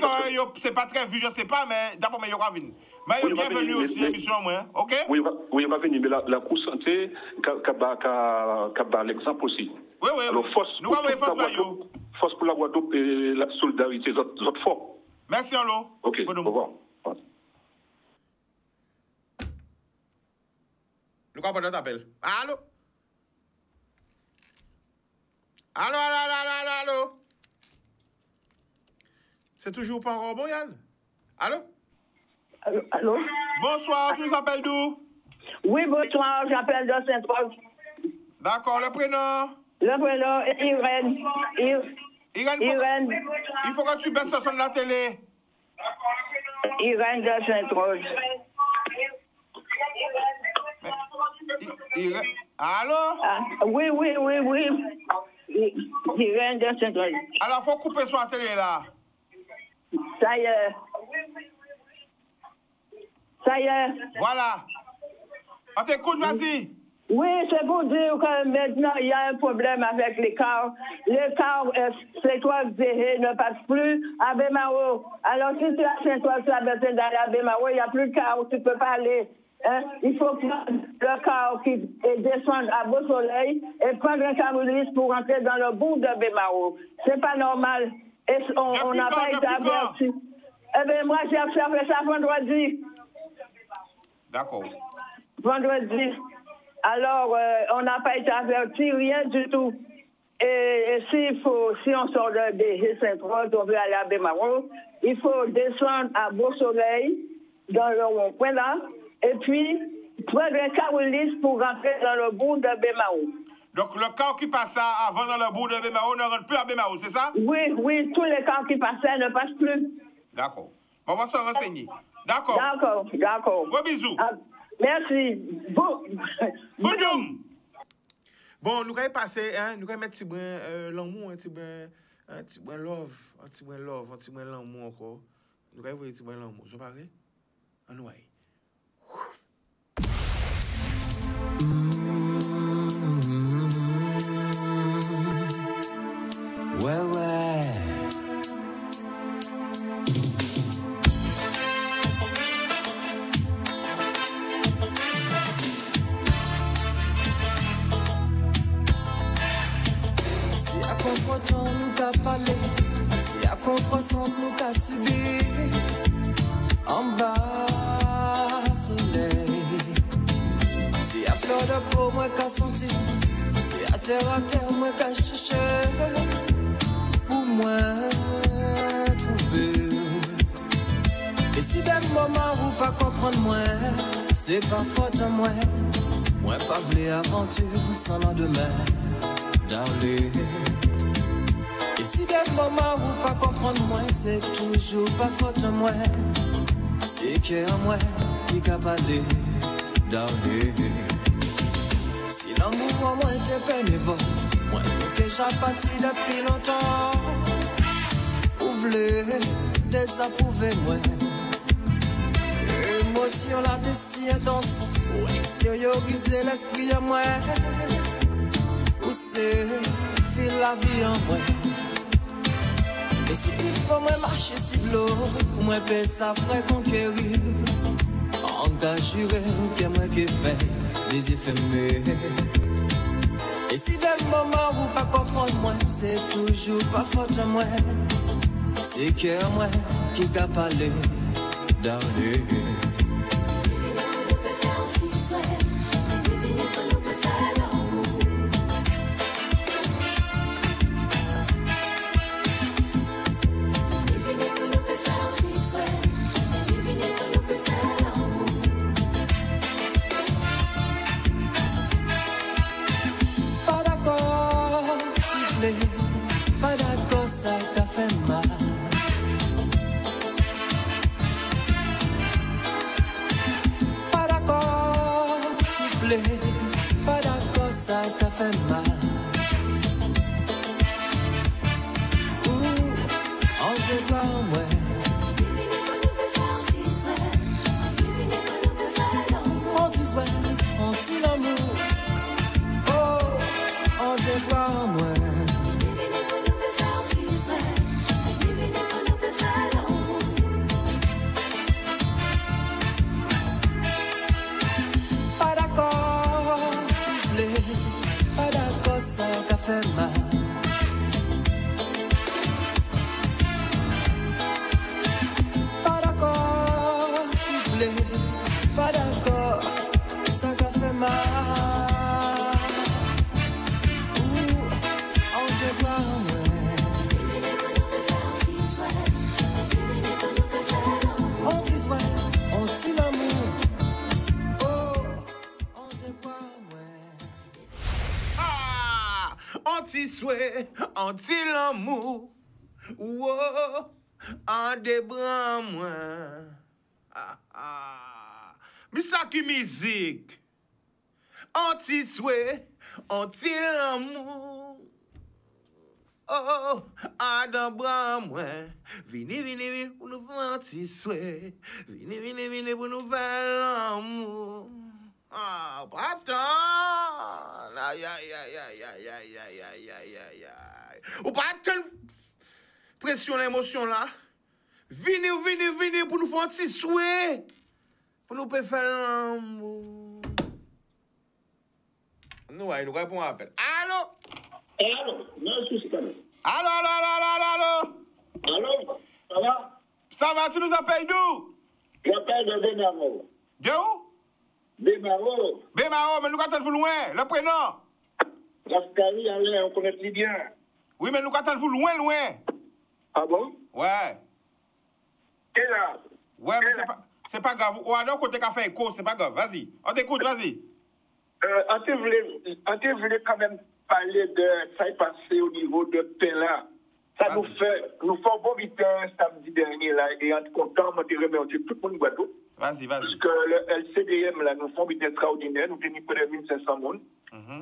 que c'est pas très vu, je ne sais pas, mais d'après moi, il y a vu. Mais il est bienvenu aussi à l'émission, moi, ok? Oui, il va venir, mais la Cour Santé, l'exemple aussi. Oui. Alors, force pour la Guadeloupe et la solidarité, autres forts. Merci, Allo. Ok, au revoir. Nous avons pas d'appel. Allô? Allô? C'est toujours pas encore bon, Yann? Allô? Allô? Bonsoir, tu nous appelles d'où? Oui, bonsoir, j'appelle de Saint-Paul. D'accord, le prénom? Le prénom est Irène. Irène, il faut que tu baisses le son de la télé. Irène de Saint-Rose. Allô? Oui. Irène de Saint-Rose. Alors, il faut couper sur la télé, là. Ça y est. Voilà. On t'écoute, vas-y. Oui, c'est pour dire que maintenant, il y a un problème avec les cars. Les cars, Saint-Oise-Zéhé ne passe plus à Bémao. Alors, si tu es à Saint-Oise, tu as besoin d'aller à Bémao, il n'y a plus de car où tu ne peux pas aller. Hein? Il faut prendre le car qui descend à Beau-Soleil et prendre un caroulis pour rentrer dans le bout de Bémao. C'est pas normal. Et on n'a pas été averti. Eh bien, moi, j'ai observé ça vendredi. D'accord. Vendredi. Alors, on n'a pas été averti, rien du tout. Et si on sort de Saint-Rose, on veut aller à Bémao, il faut descendre à Beau-Soleil, dans le rond-point là, et puis prendre un caroulis pour rentrer dans le bout de Bémao. Donc, le car qui passe avant dans le bout de Bémao ne rentre plus à Bémao, c'est ça? Oui, tous les cars qui passaient ne passent plus. D'accord. On va se renseigner. D'accord. Gros bisous. Merci. Boudoum. Bon, nous allons passer, nous allons mettre un petit brin l'amour, un petit brin love, un petit brin l'amour encore. Nous allons voir un petit brin l'amour. C'est pareil? En nous aille. Ouais. Si à contre-temps nous t'a parlé, si à contre-sens nous t'a subi, en bas soleil, si à fleur de peau moi qu'a senti, si à terre moi qu'a cherché, pour moi trouver. Et si d'un moment vous pas comprendre moi, c'est pas faute à moi. Moi pas v'lé aventure sans lendemain, darling. Et si des moments où pas comprendre moi, c'est toujours pas faute moi. C'est que moi qui qu'a parlé, darling. Si l'amour en moi était bénévole, moi t'es déjà parti depuis longtemps. Vous voulez désapprouver moi. L'émotion là de si intense, pour extérioriser l'esprit en moi. Où c'est, file la vie en moi. Et si il faut moi marcher si l'eau, pour moi payer ça ferait conquérir. Engagé que moi qui fait des effets mieux. Et si des moments où pas comprendre moi, c'est toujours pas faute à moi. C'est que moi qui t'a parlé, darling. Pas d'accord, ça t'a fait mal. Pas d'accord, s'il vous plaît. Pas d'accord, ça t'a fait mal. On te voit, ouais. On dit ouais, on dit l'amour. Oh, on te voit, ouais. Anti-souhait, anti-l'amour, wow, en débras moi. Mais ça qui musique. Anti-souhait, anti-l'amour, oh, en débras moi. Vini, pour nous faire anti-souhait. Vini, pour nous faire l'amour. Ah, pardon. Aïe. Ou pas telle pression, l'émotion là. Venez pour nous faire un petit souhait. Pour nous faire l'amour. Nous répondons à l'appel. Allô? Allô? Non, je suis pas là. Allô? Allô? Ça va? Ça va, tu nous appelles d'où? J'appelle de Bémaro. De où? Bémaro, mais nous attendons loin, le prénom. Rascali, on connaît plus bien. Oui, mais nous attendons loin. Ah bon? Ouais. Et là? Ouais, mais c'est pas grave. Ou alors, côté café écho, c'est pas grave. Vas-y, on t'écoute, vas-y. Tu voulais quand même parler de ça est passé au niveau de Pella. Ça nous fait un bon week-end samedi dernier là, et en content, moi je remercie tout le monde Guadeloupe. Vas-y. Parce que le LCDM là, nous font un week-end extraordinaire, nous tenons près de 1500 personnes.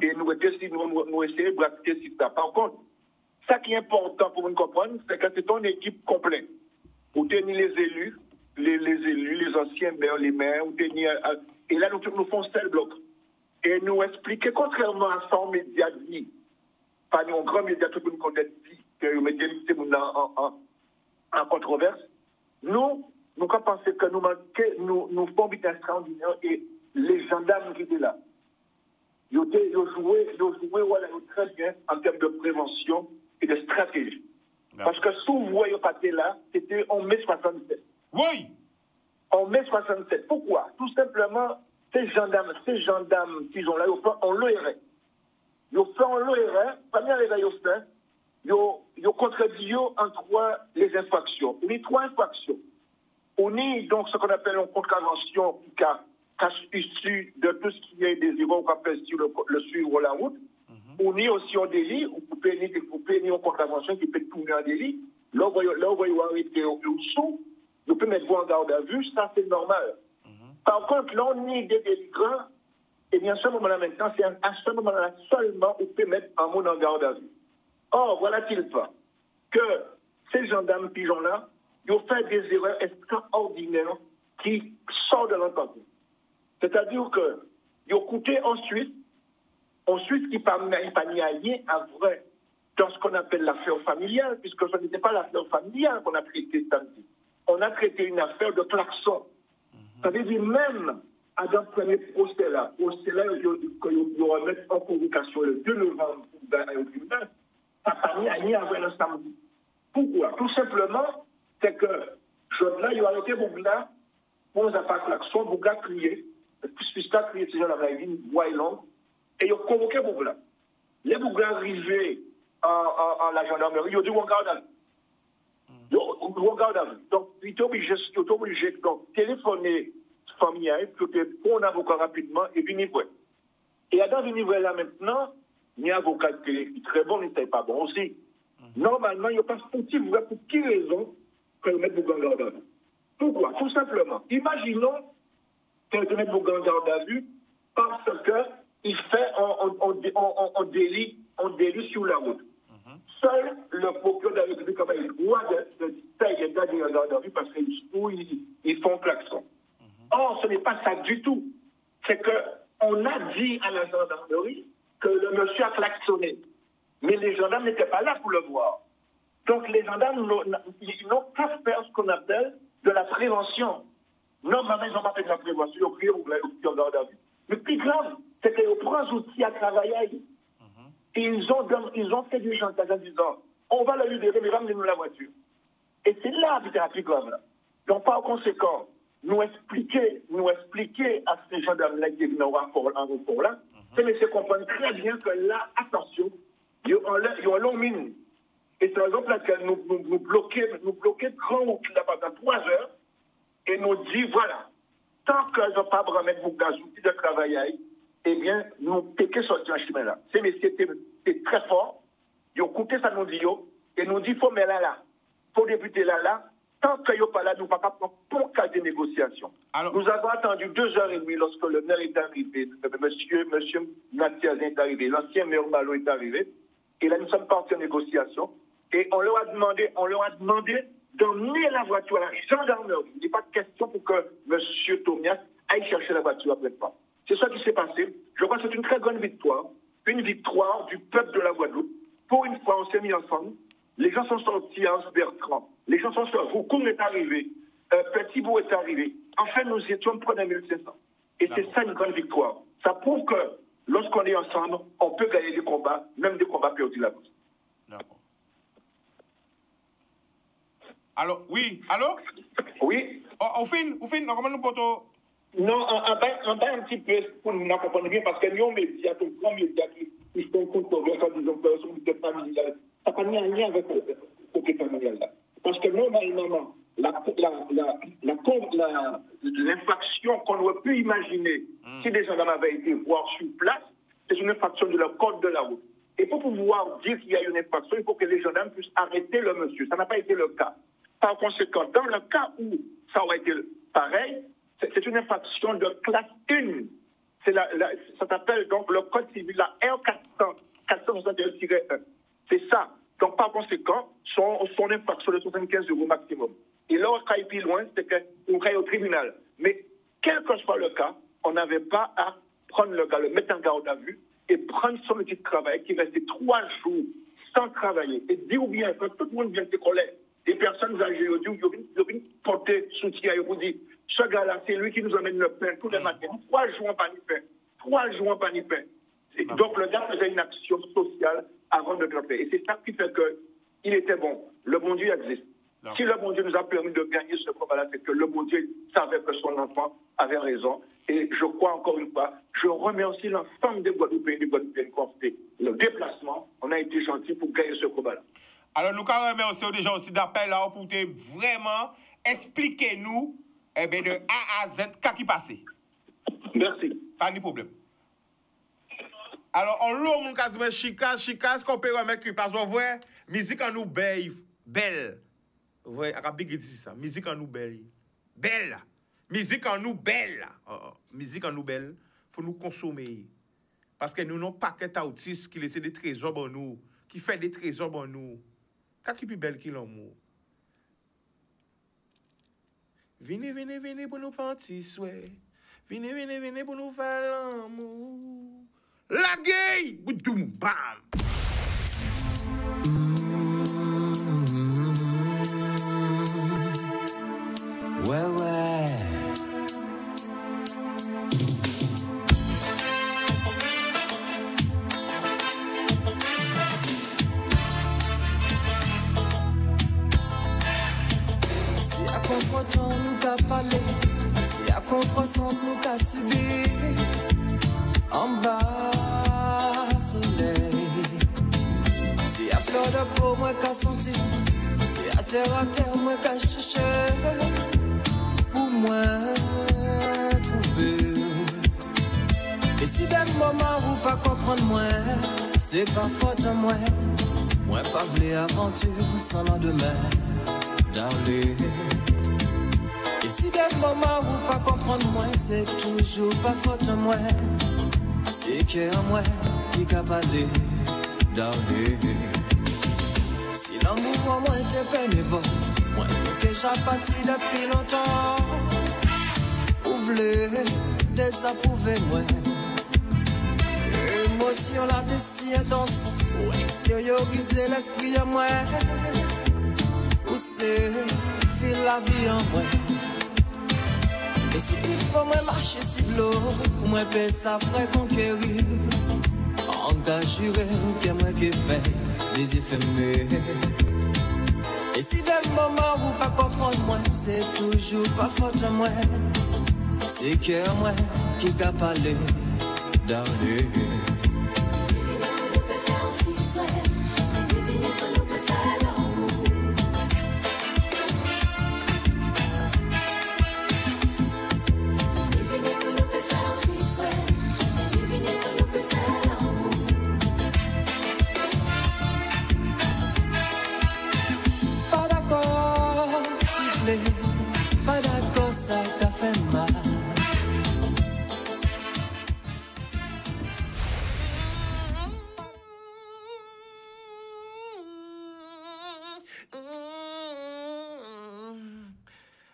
Et nous essayons de pratiquer ce ça. Par contre, ça qui est important pour nous comprendre, c'est que c'est une équipe complète. Vous tenez les élus, les anciens maires, les maires, et là nous faisons seul bloc. Et nous expliquer, contrairement à ça, en médias dit, pas nous, en grand média, tout le monde connaît dit, que les médias en controverse, nous pensons que nous faisons un extraordinaire et les gendarmes qui étaient là, ils ont joué très bien en termes de prévention et de stratégie. Parce que si vous voyez passer là, c'était en mai 67. Oui! En mai 67. Pourquoi? Tout simplement, ces gendarmes qui sont là, ils ont fait en l'ORN. Ils ont fait en l'ORN, première erreur, ils ont contredit entre les infractions. On a 3 infractions. On a donc ce qu'on appelle une contravention issu de tout ce qui est désiré qu'on fait sur le suivre la route, ou ni aussi en délit, ou pour pénir en contravention qui peut tourner en délit. Là, on va arrêter au sous, on peut mettre vous en garde à vue, ça c'est normal. Par contre, là, on est des délinquants, et bien, à ce moment-là, maintenant, c'est à ce moment-là seulement on peut mettre un monde en garde à vue. Or, voilà-t-il pas que ces gendarmes pigeons-là, ils ont fait des erreurs extraordinaires qui sortent de l'entente. C'est-à-dire que ils ont coûté ensuite qui pas ni allié à vrai dans ce qu'on appelle l'affaire familiale, puisque ce n'était pas l'affaire familiale qu'on a traité samedi. On a traité une affaire de klaxon. Ça veut dire même à dans le premier procès-là, ils remettent en convocation le 2 novembre au tribunal, ça n'a pas ni allié à vrai le samedi. Pourquoi? Tout simplement, c'est que là, ils ont arrêté Bougla, pour ne pas klaxon, Bougla crié, puisqu'il a crié ces gens-là, une voix longue, et ils ont convoqué Bougla. Les Bougla arrivés à la gendarmerie, ils ont dit, on garde à vue. Donc, ils étaient obligés de téléphoner familial, pour un avocat rapidement, et puis niveau. Et à dans le niveau là maintenant, il y a un avocat qui est très bon, mais ce n'est pas bon aussi. Normalement, il n'y a pas pour quelle raison que le mettre Bougla en garde à vue. Pourquoi? Tout simplement. Imaginons que mettre Bougla en garde à vue parce qu'il fait un délit sur la route. Seul le procureur de la République a le droit de payer les gars en garde à vue parce qu'ils font klaxon. Or, ce n'est pas ça du tout. C'est qu'on a dit à la gendarmerie que le monsieur a klaxonné. Mais les gendarmes n'étaient pas là pour le voir. Donc les gendarmes n'ont pas fait ce qu'on appelle de la prévention. Normalement, ils n'ont pas fait de la prévention. Ils ont crié en garde à vue. Le plus grave, c'est qu'ils prennent des outils à travailler. Et ils ont fait du chantage en disant on va la libérer, mais ramenez-nous la voiture. Et c'est là que c'est la plus grave. Là. Donc, par conséquent, nous expliquer à ces gendarmes-là qui viennent en rapport là, c'est laisser comprendre très bien que là, attention, ils ont un long mine. Et c'est la raison pour laquelle nous bloquer grand route là pendant 3 heures et nous dit voilà, tant que je ne vais pas remettre vos outils de travail, eh bien, nous péquer sortir un chemin là. C'est très fort. Ils ont coûté ça nous dit et nous dit faut mettre là, faut débuter là. Tant qu'il n'y a pas là, nous ne pouvons pas prendre pour cas de négociation. Alors, nous avons attendu 2h30 lorsque le maire est arrivé, monsieur Natiazin est arrivé, l'ancien maire Malo est arrivé, et là nous sommes partis en négociation, et on leur a demandé d'emmener la voiture à la gendarmerie. Il n'est pas de question pour que monsieur Tomias aille chercher la voiture après pas. C'est ça qui s'est passé. Je crois que c'est une très grande victoire, une victoire du peuple de la Guadeloupe. Pour une fois, on s'est mis ensemble. Les gens sont sortis à Anse-Bertrand. Les gens sont sortis. Roukoum est arrivé. Petit-Bourg est arrivé. Enfin, nous étions prenés 1500. Et c'est ça une grande victoire. Ça prouve que lorsqu'on est ensemble, on peut gagner des combats, même des combats perdus là-bas. D'accord. Alors, oui. Allô? Oui. Au fin, comment nous portons? Non, en bas un petit peu, pour nous comprendre bien, parce que nous, on médias, tout grand médias qui sont controversés en disant que la société familiale, ça n'a pas un lien avec le côté familial là. Parce que normalement, l'infraction qu'on aurait pu imaginer si des gendarmes avaient été voir sur place, c'est une infraction de la code de la route. Et pour pouvoir dire qu'il y a une infraction, il faut que les gendarmes puissent arrêter le monsieur. Ça n'a pas été le cas. Par conséquent, dans le cas où ça aurait été pareil, c'est une infraction de classe 1. Ça s'appelle donc le code civil, la R461-1. C'est ça. Donc, par conséquent, son infraction de 75 € maximum. Et là, on va plus loin, c'est qu'on va au tribunal. Mais, quel que soit le cas, on n'avait pas à prendre le gars, le mettre en garde à vue et prendre son outil de travail qui restait 3 jours sans travailler. Et dire bien, quand tout le monde vient de collègues, des personnes âgées, ils viennent porter soutien et vous dire, ce gars-là, c'est lui qui nous amène le pain tous les matins. 3 jours en pain. 3 jours en pain. Donc, le gars faisait une action sociale avant de tromper. Et c'est ça qui fait qu'il était bon. Le bon Dieu existe. Non. Si le bon Dieu nous a permis de gagner ce combat-là, c'est que le bon Dieu savait que son enfant avait raison. Et je crois encore une fois, je remercie l'ensemble des Guadeloupéens et des Guadeloupéennes qui ont fait le déplacement. On a été gentils pour gagner ce combat-là. Alors, nous remercions des gens aussi d'appel là pour vraiment expliquer nous de A à Z, qu'est-ce qui passait. Merci. Pas de problème. Alors, on loue mon cas de chica, ce qu'on peut remettre, parce qu'on voit, musique en nous belle. Vous voyez, à big dit ça, musique en nous belle. Belle. Musique en nous belle. Musique en nous belle, faut nous consommer. Parce que nous n'avons pas qu'un autistes qui laisse des trésors en nous, qui fait des trésors en nous. Qu'est-ce qui est plus belle que l'amour? Venez pour nous faire un petit souhait. Venez pour nous faire l'amour. La gay! Boudoum, bam! Ouais. Si à contre-temps nous qu'a parlé, si à contre-sens nous qu'a subi, en bas soleil. Si à fleur de peau moi qu'a senti, si à terre moi qu'a cherché, pour moi trouver. Et si d'un moment vous pas comprendre moi, c'est pas faute à moi. Moi pas v'lais aventure sans lendemain, darling. Et si d'un moment vous pas comprendre moi, c'est toujours pas faute à moi. C'est que moi qui qu'a parlé, darling. Si l'amour en moi était bénévole, moi t'es déjà parti depuis longtemps. Ouvre-le, désapprouver moi. L'émotion là de si intense, pour extérioriser l'esprit en moi. Où c'est, vivre la vie en moi. Et si il faut moi marcher si l'eau, moi paie ça ferait conquérir. Engagé que moi qui fait des effets mieux. Et si d'un moment vous pas comprendre moi, c'est toujours pas faute à moi. C'est que moi qui t'a parlé, darling. Pas d'accord, ça t'a fait mal.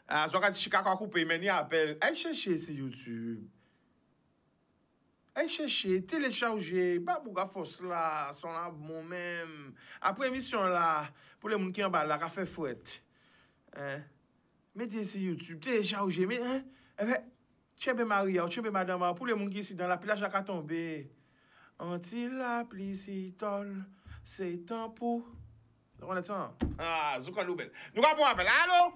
Ah, je regarde Chicago a coupé, mais il appelle. Allez chercher sur YouTube. Allez chercher, télécharger. Pas pour la force là, sont là bon même. Après émission là, pour les gens qui en bas là, qui fait fouette. Hein? Mettez sur YouTube, téléchargez, mais hein? Tchebe Maria, Tchebe Madame, pour les gens qui sont dans la plage à tomber. Anti la pluie si tol, c'est temps pour. On est ça? Ah, Zouka Noubel. Nous avons un appel. Allô?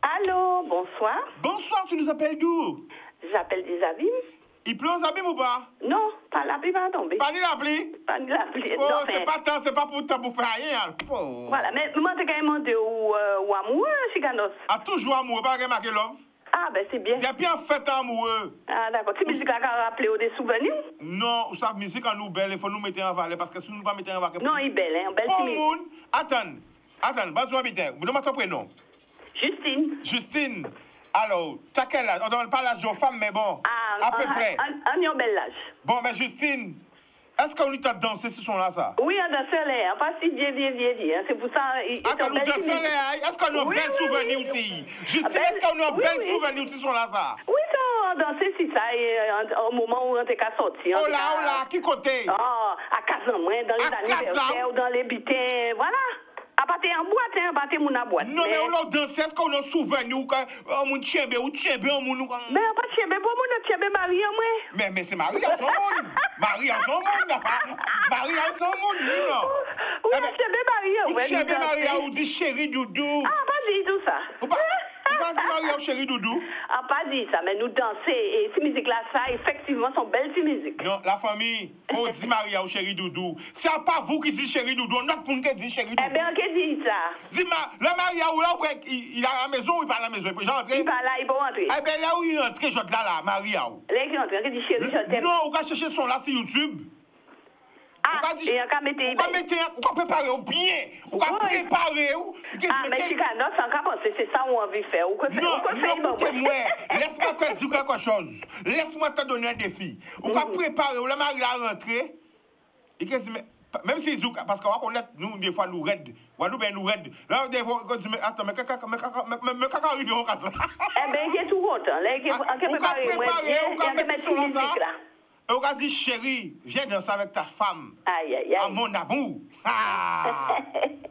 Allô, bonsoir. Bonsoir, tu nous appelles d'où? J'appelle des abîmes. Il pleut aux abîmes ou pas? Non, pas la pluie va tomber. Pas ni la pluie? Pas ni la pluie. Oh, c'est pas tant, c'est pas pour faire rien. Oh. Voilà, mais moi, t'es quand même demandé ou amoureux, Chicanos. Ah, toujours amoureux, pas remarqué love? Ah, ben c'est bien. Depuis en fait amoureux. Ah, d'accord. Tu musique à rappeler des souvenirs? Non, ça, musique en nous belle, il faut nous mettre en valeur, parce que si nous ne pas mettre en valeur. Non, il est belle, hein, belle bon monde. Attends, vas-y, habiter. Vous demandez ton prénom? Justine. Justine. Alors, t'as quel âge? On ne demande pas l'âge aux femmes, mais bon, à peu près. On est en bel âge. Bon, mais Justine, est-ce qu'on t'a dansé ce son-là, ça? Oui, on danse l'air. Pas si vieux. C'est pour ça. Attends, nous dansons l'air. Est-ce qu'on a un bel souvenir aussi? Justine, est-ce qu'on a un bel souvenir aussi, ce son-là, ça? Oui, on dansait si ça, au moment où on était qu'à sortir. Oh là, qui côté? Oh, à Casamouin, dans les anniversaires ou dans les butins, voilà. À partir en boîte, à partir mon boîte. Non, mais on a dansé, est-ce qu'on a un souvenir ou mon tchébé ou tchébé en mon. Mais on pas tchébé, pour mon tchébé Marie en moi. Mais c'est Marie en son monde. Marie en son monde, n'a pas. Marie en son monde, oui, non. Oui, tchébé Marie en moi. Tchébé Marie, ou dit chéri doudou. Ah, pas dit tout ça. pas dit Maria ou chéri Doudou? On pas dit ça, mais nous danser et ces musiques-là, ça, effectivement, sont belles ces musiques. Non, la famille, faut dire Maria ou chéri Doudou. C'est pas vous qui dites chéri Doudou, on a pour qui dit chéri Doudou. Eh bien, qui dit ça? Dis-moi, le Maria ou là, il est à la maison ou il part à la maison? Il peut rentrer? Il part là, il peut rentrer. Eh bien, là où il rentre, je là, Maria ou. Là, il rentre, il dit chéri, je t'aime. Non, on va chercher son là sur YouTube. Ah, et on va mettre... On va préparer au bien. On va préparer ou... Ah, mais Chicano, c'est ça où on veut faire. Non, écoutez-moi. Laisse-moi te dire quelque chose. Laisse-moi te donner un défi. On va préparer, ou la Marie la rentrée. Même si parce qu'on va connaître, nous, des fois, nous raide. Nous, ben, nous raide. Là, des fois, on dit, mais attends, mais quand arrive, on casse. Eh bien, il est tout content. On va préparer, on va mettre une musique là. On va dire, chérie, viens danser avec ta femme. Aïe, aïe, aïe. À mon amour. Ah.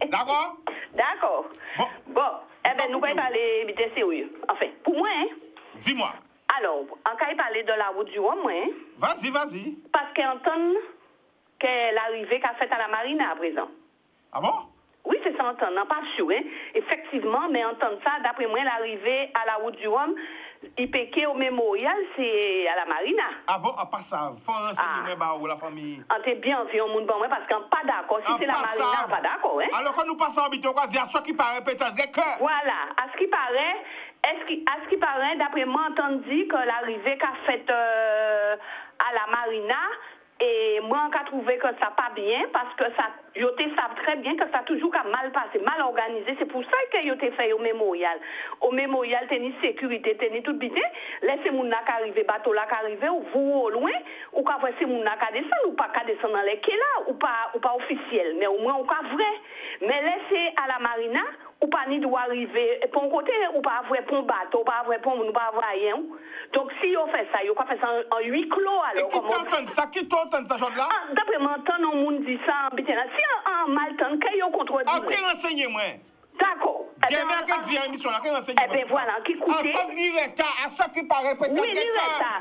D'accord? D'accord. Bon, eh bien, nous allons parler de sérieux. Enfin, pour moi, hein. Dis-moi. Alors, on va parler de la route du Rhum, hein. Vas-y. Parce qu'entendre que l'arrivée qu'a faite à la marina à présent. Ah bon? Oui, c'est ça, entendre. Non, pas sûr, hein. Effectivement, mais entendre ça, d'après moi, l'arrivée à la route du Rhum, il péquait au mémorial, c'est à la marina. Ah bon, à part ça, faut renseigner ou la famille. On est bien vu au monde bon, parce qu'on n'est pas d'accord. Si c'est la marina, on n'est pas d'accord, hein. Alors quand nous passons en habitude, on va dire à ce qui paraît peut-être que... Voilà, à ce qui paraît, à ce qui paraît, d'après moi, entendu que l'arrivée qu'a faite à la marina, et moi, on a trouvé que ça pas bien, parce que ça, je savent très bien que ça a toujours mal passé, mal organisé. C'est pour ça que je t'ai fait au mémorial. Au mémorial, tenir sécurité, tenir tout bien. Laissez mon nak arriver, bateau là arriver, ou vous au loin, ou qu'à voir si mon nak à descendre, ou pas qu'à descendre dans les quais là, ou pas officiel, mais au moins, ou qu'à vrai. Mais laissez à la marina, ou pas ni doit arriver, pour un côté, ou pas avoir pour bateau, pas avoir pour nous, pas avoir rien. Donc, si on fait ça, on fait ça en 8 clos, alors. Et qui t'entend ça? Qui t'entend ça, genre là? D'après moi, on monde dit ça en biténa. Si en malton, qu'il y a contrôle. Ah, qui renseigne-moi? D'accord. Il y a bien qui dit à l'émission là, qui renseigne-moi? Eh bien, voilà, qui coûte. En fait, l'IRETA, à ce qui paraît peut-être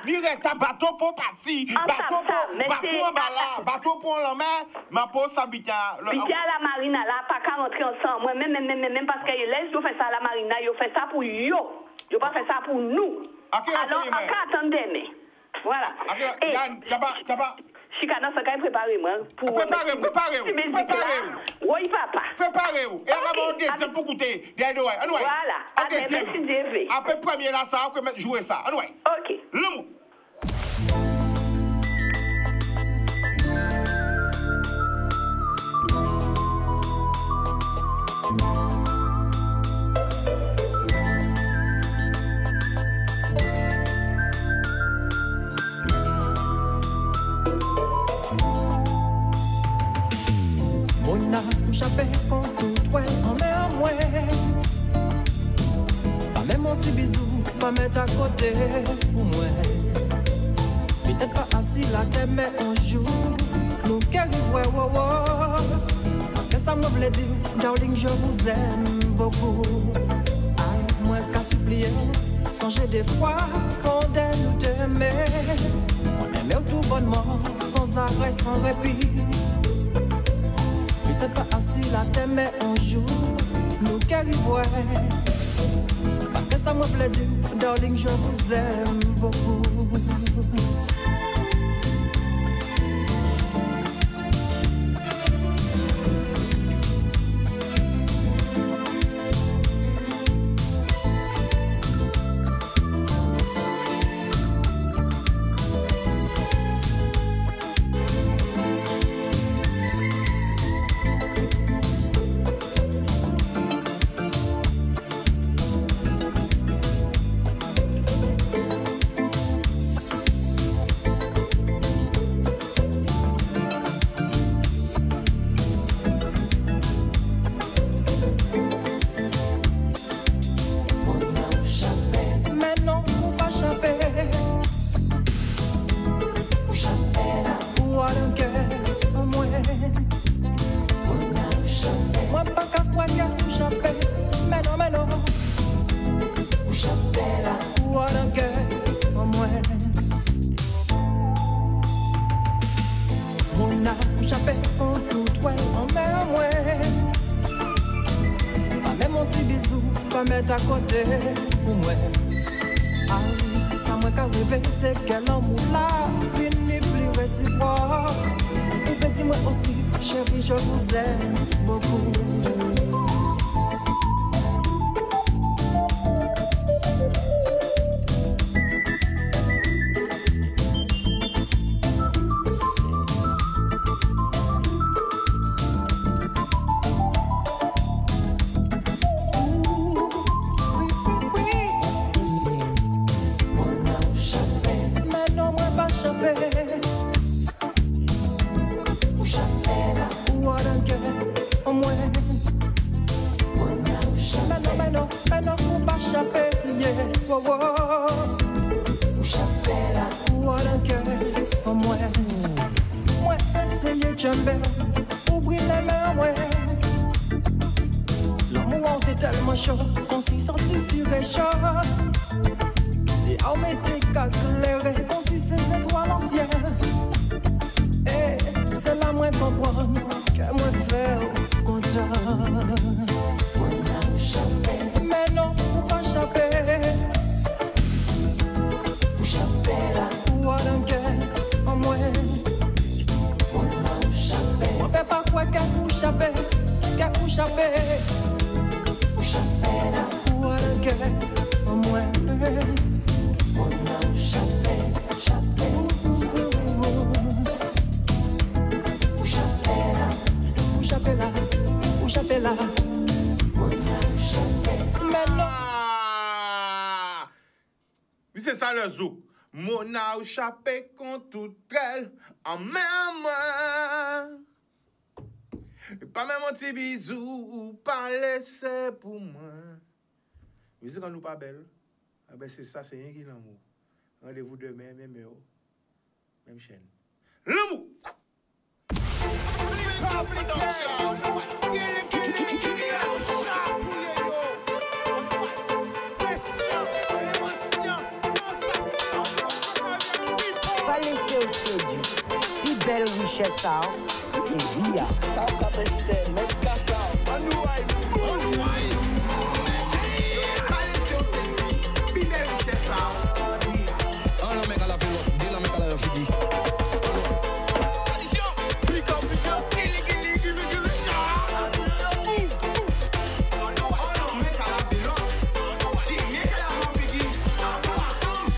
l'IRETA, bateau pour partir, bateau en bala, bateau pour la mer, ma pose s'habite à... Habiter à la marina, là, pas qu'à rentrer ensemble. Moi, même parce que laisse, ils fait ça à la marina, ils fait ça pour yo. Ils pas fait ça pour nous. Alors, attendez, voilà. Chicano, ça va préparer, moi. Préparez-vous. Oui, papa. Préparez-vous. Et on va deuxième pour goûter. Voilà. Deuxième. Après premier là, ça, on va jouer ça. Ok. Le mot. On a échappé con tout ouais en mer moi. Pas même un petit bisou, pas mettre à côté pour moi. Peut-être pas assis là mais un jour nous qu'arrive ouais parce que ça me voulait dire darling je vous aime beaucoup. Aïe moi qu'à supplier, songez des fois qu'on nous t'aimer. On aimait tout bonnement, sans arrêt, sans répit. Peut-être pas assis là, mais un jour, nous qu'arrivons. Parce que ça me plaît dire, darling, je vous aime beaucoup. pas mettre à côté pour moi. Ah oui, ça m'a rêvé, c'est que l'amour là, finit plus réciproque. Ou bien dis-moi aussi, chérie, je vous aime beaucoup. L'amour est tellement chaud qu'on s'y sentit si réchaud. C'est à m'être calculé qu'on s'y ses étoiles en ciel. Et c'est là moi comprendre que moi faire content. Mais non, pour pas échapper. Pour échapper là. Ou à d'un cœur en moi. On peut pas croire qu'à vous échapper. Qu'à vous échapper. Pour échapper là. Ou à d'un cœur en moi. Là. Oui, c'est ça le zouk. Mon a échappé contre toute elle en même main. Pas même un petit bisou, pas laissé pour moi. Oui, c'est quand nous pas belle. Ah ben c'est ça, c'est rien qui l'amour. Rendez-vous demain, même heure, même chaîne. L'amour! Pas laisser au séduit. Plus belle richesse, c'est via.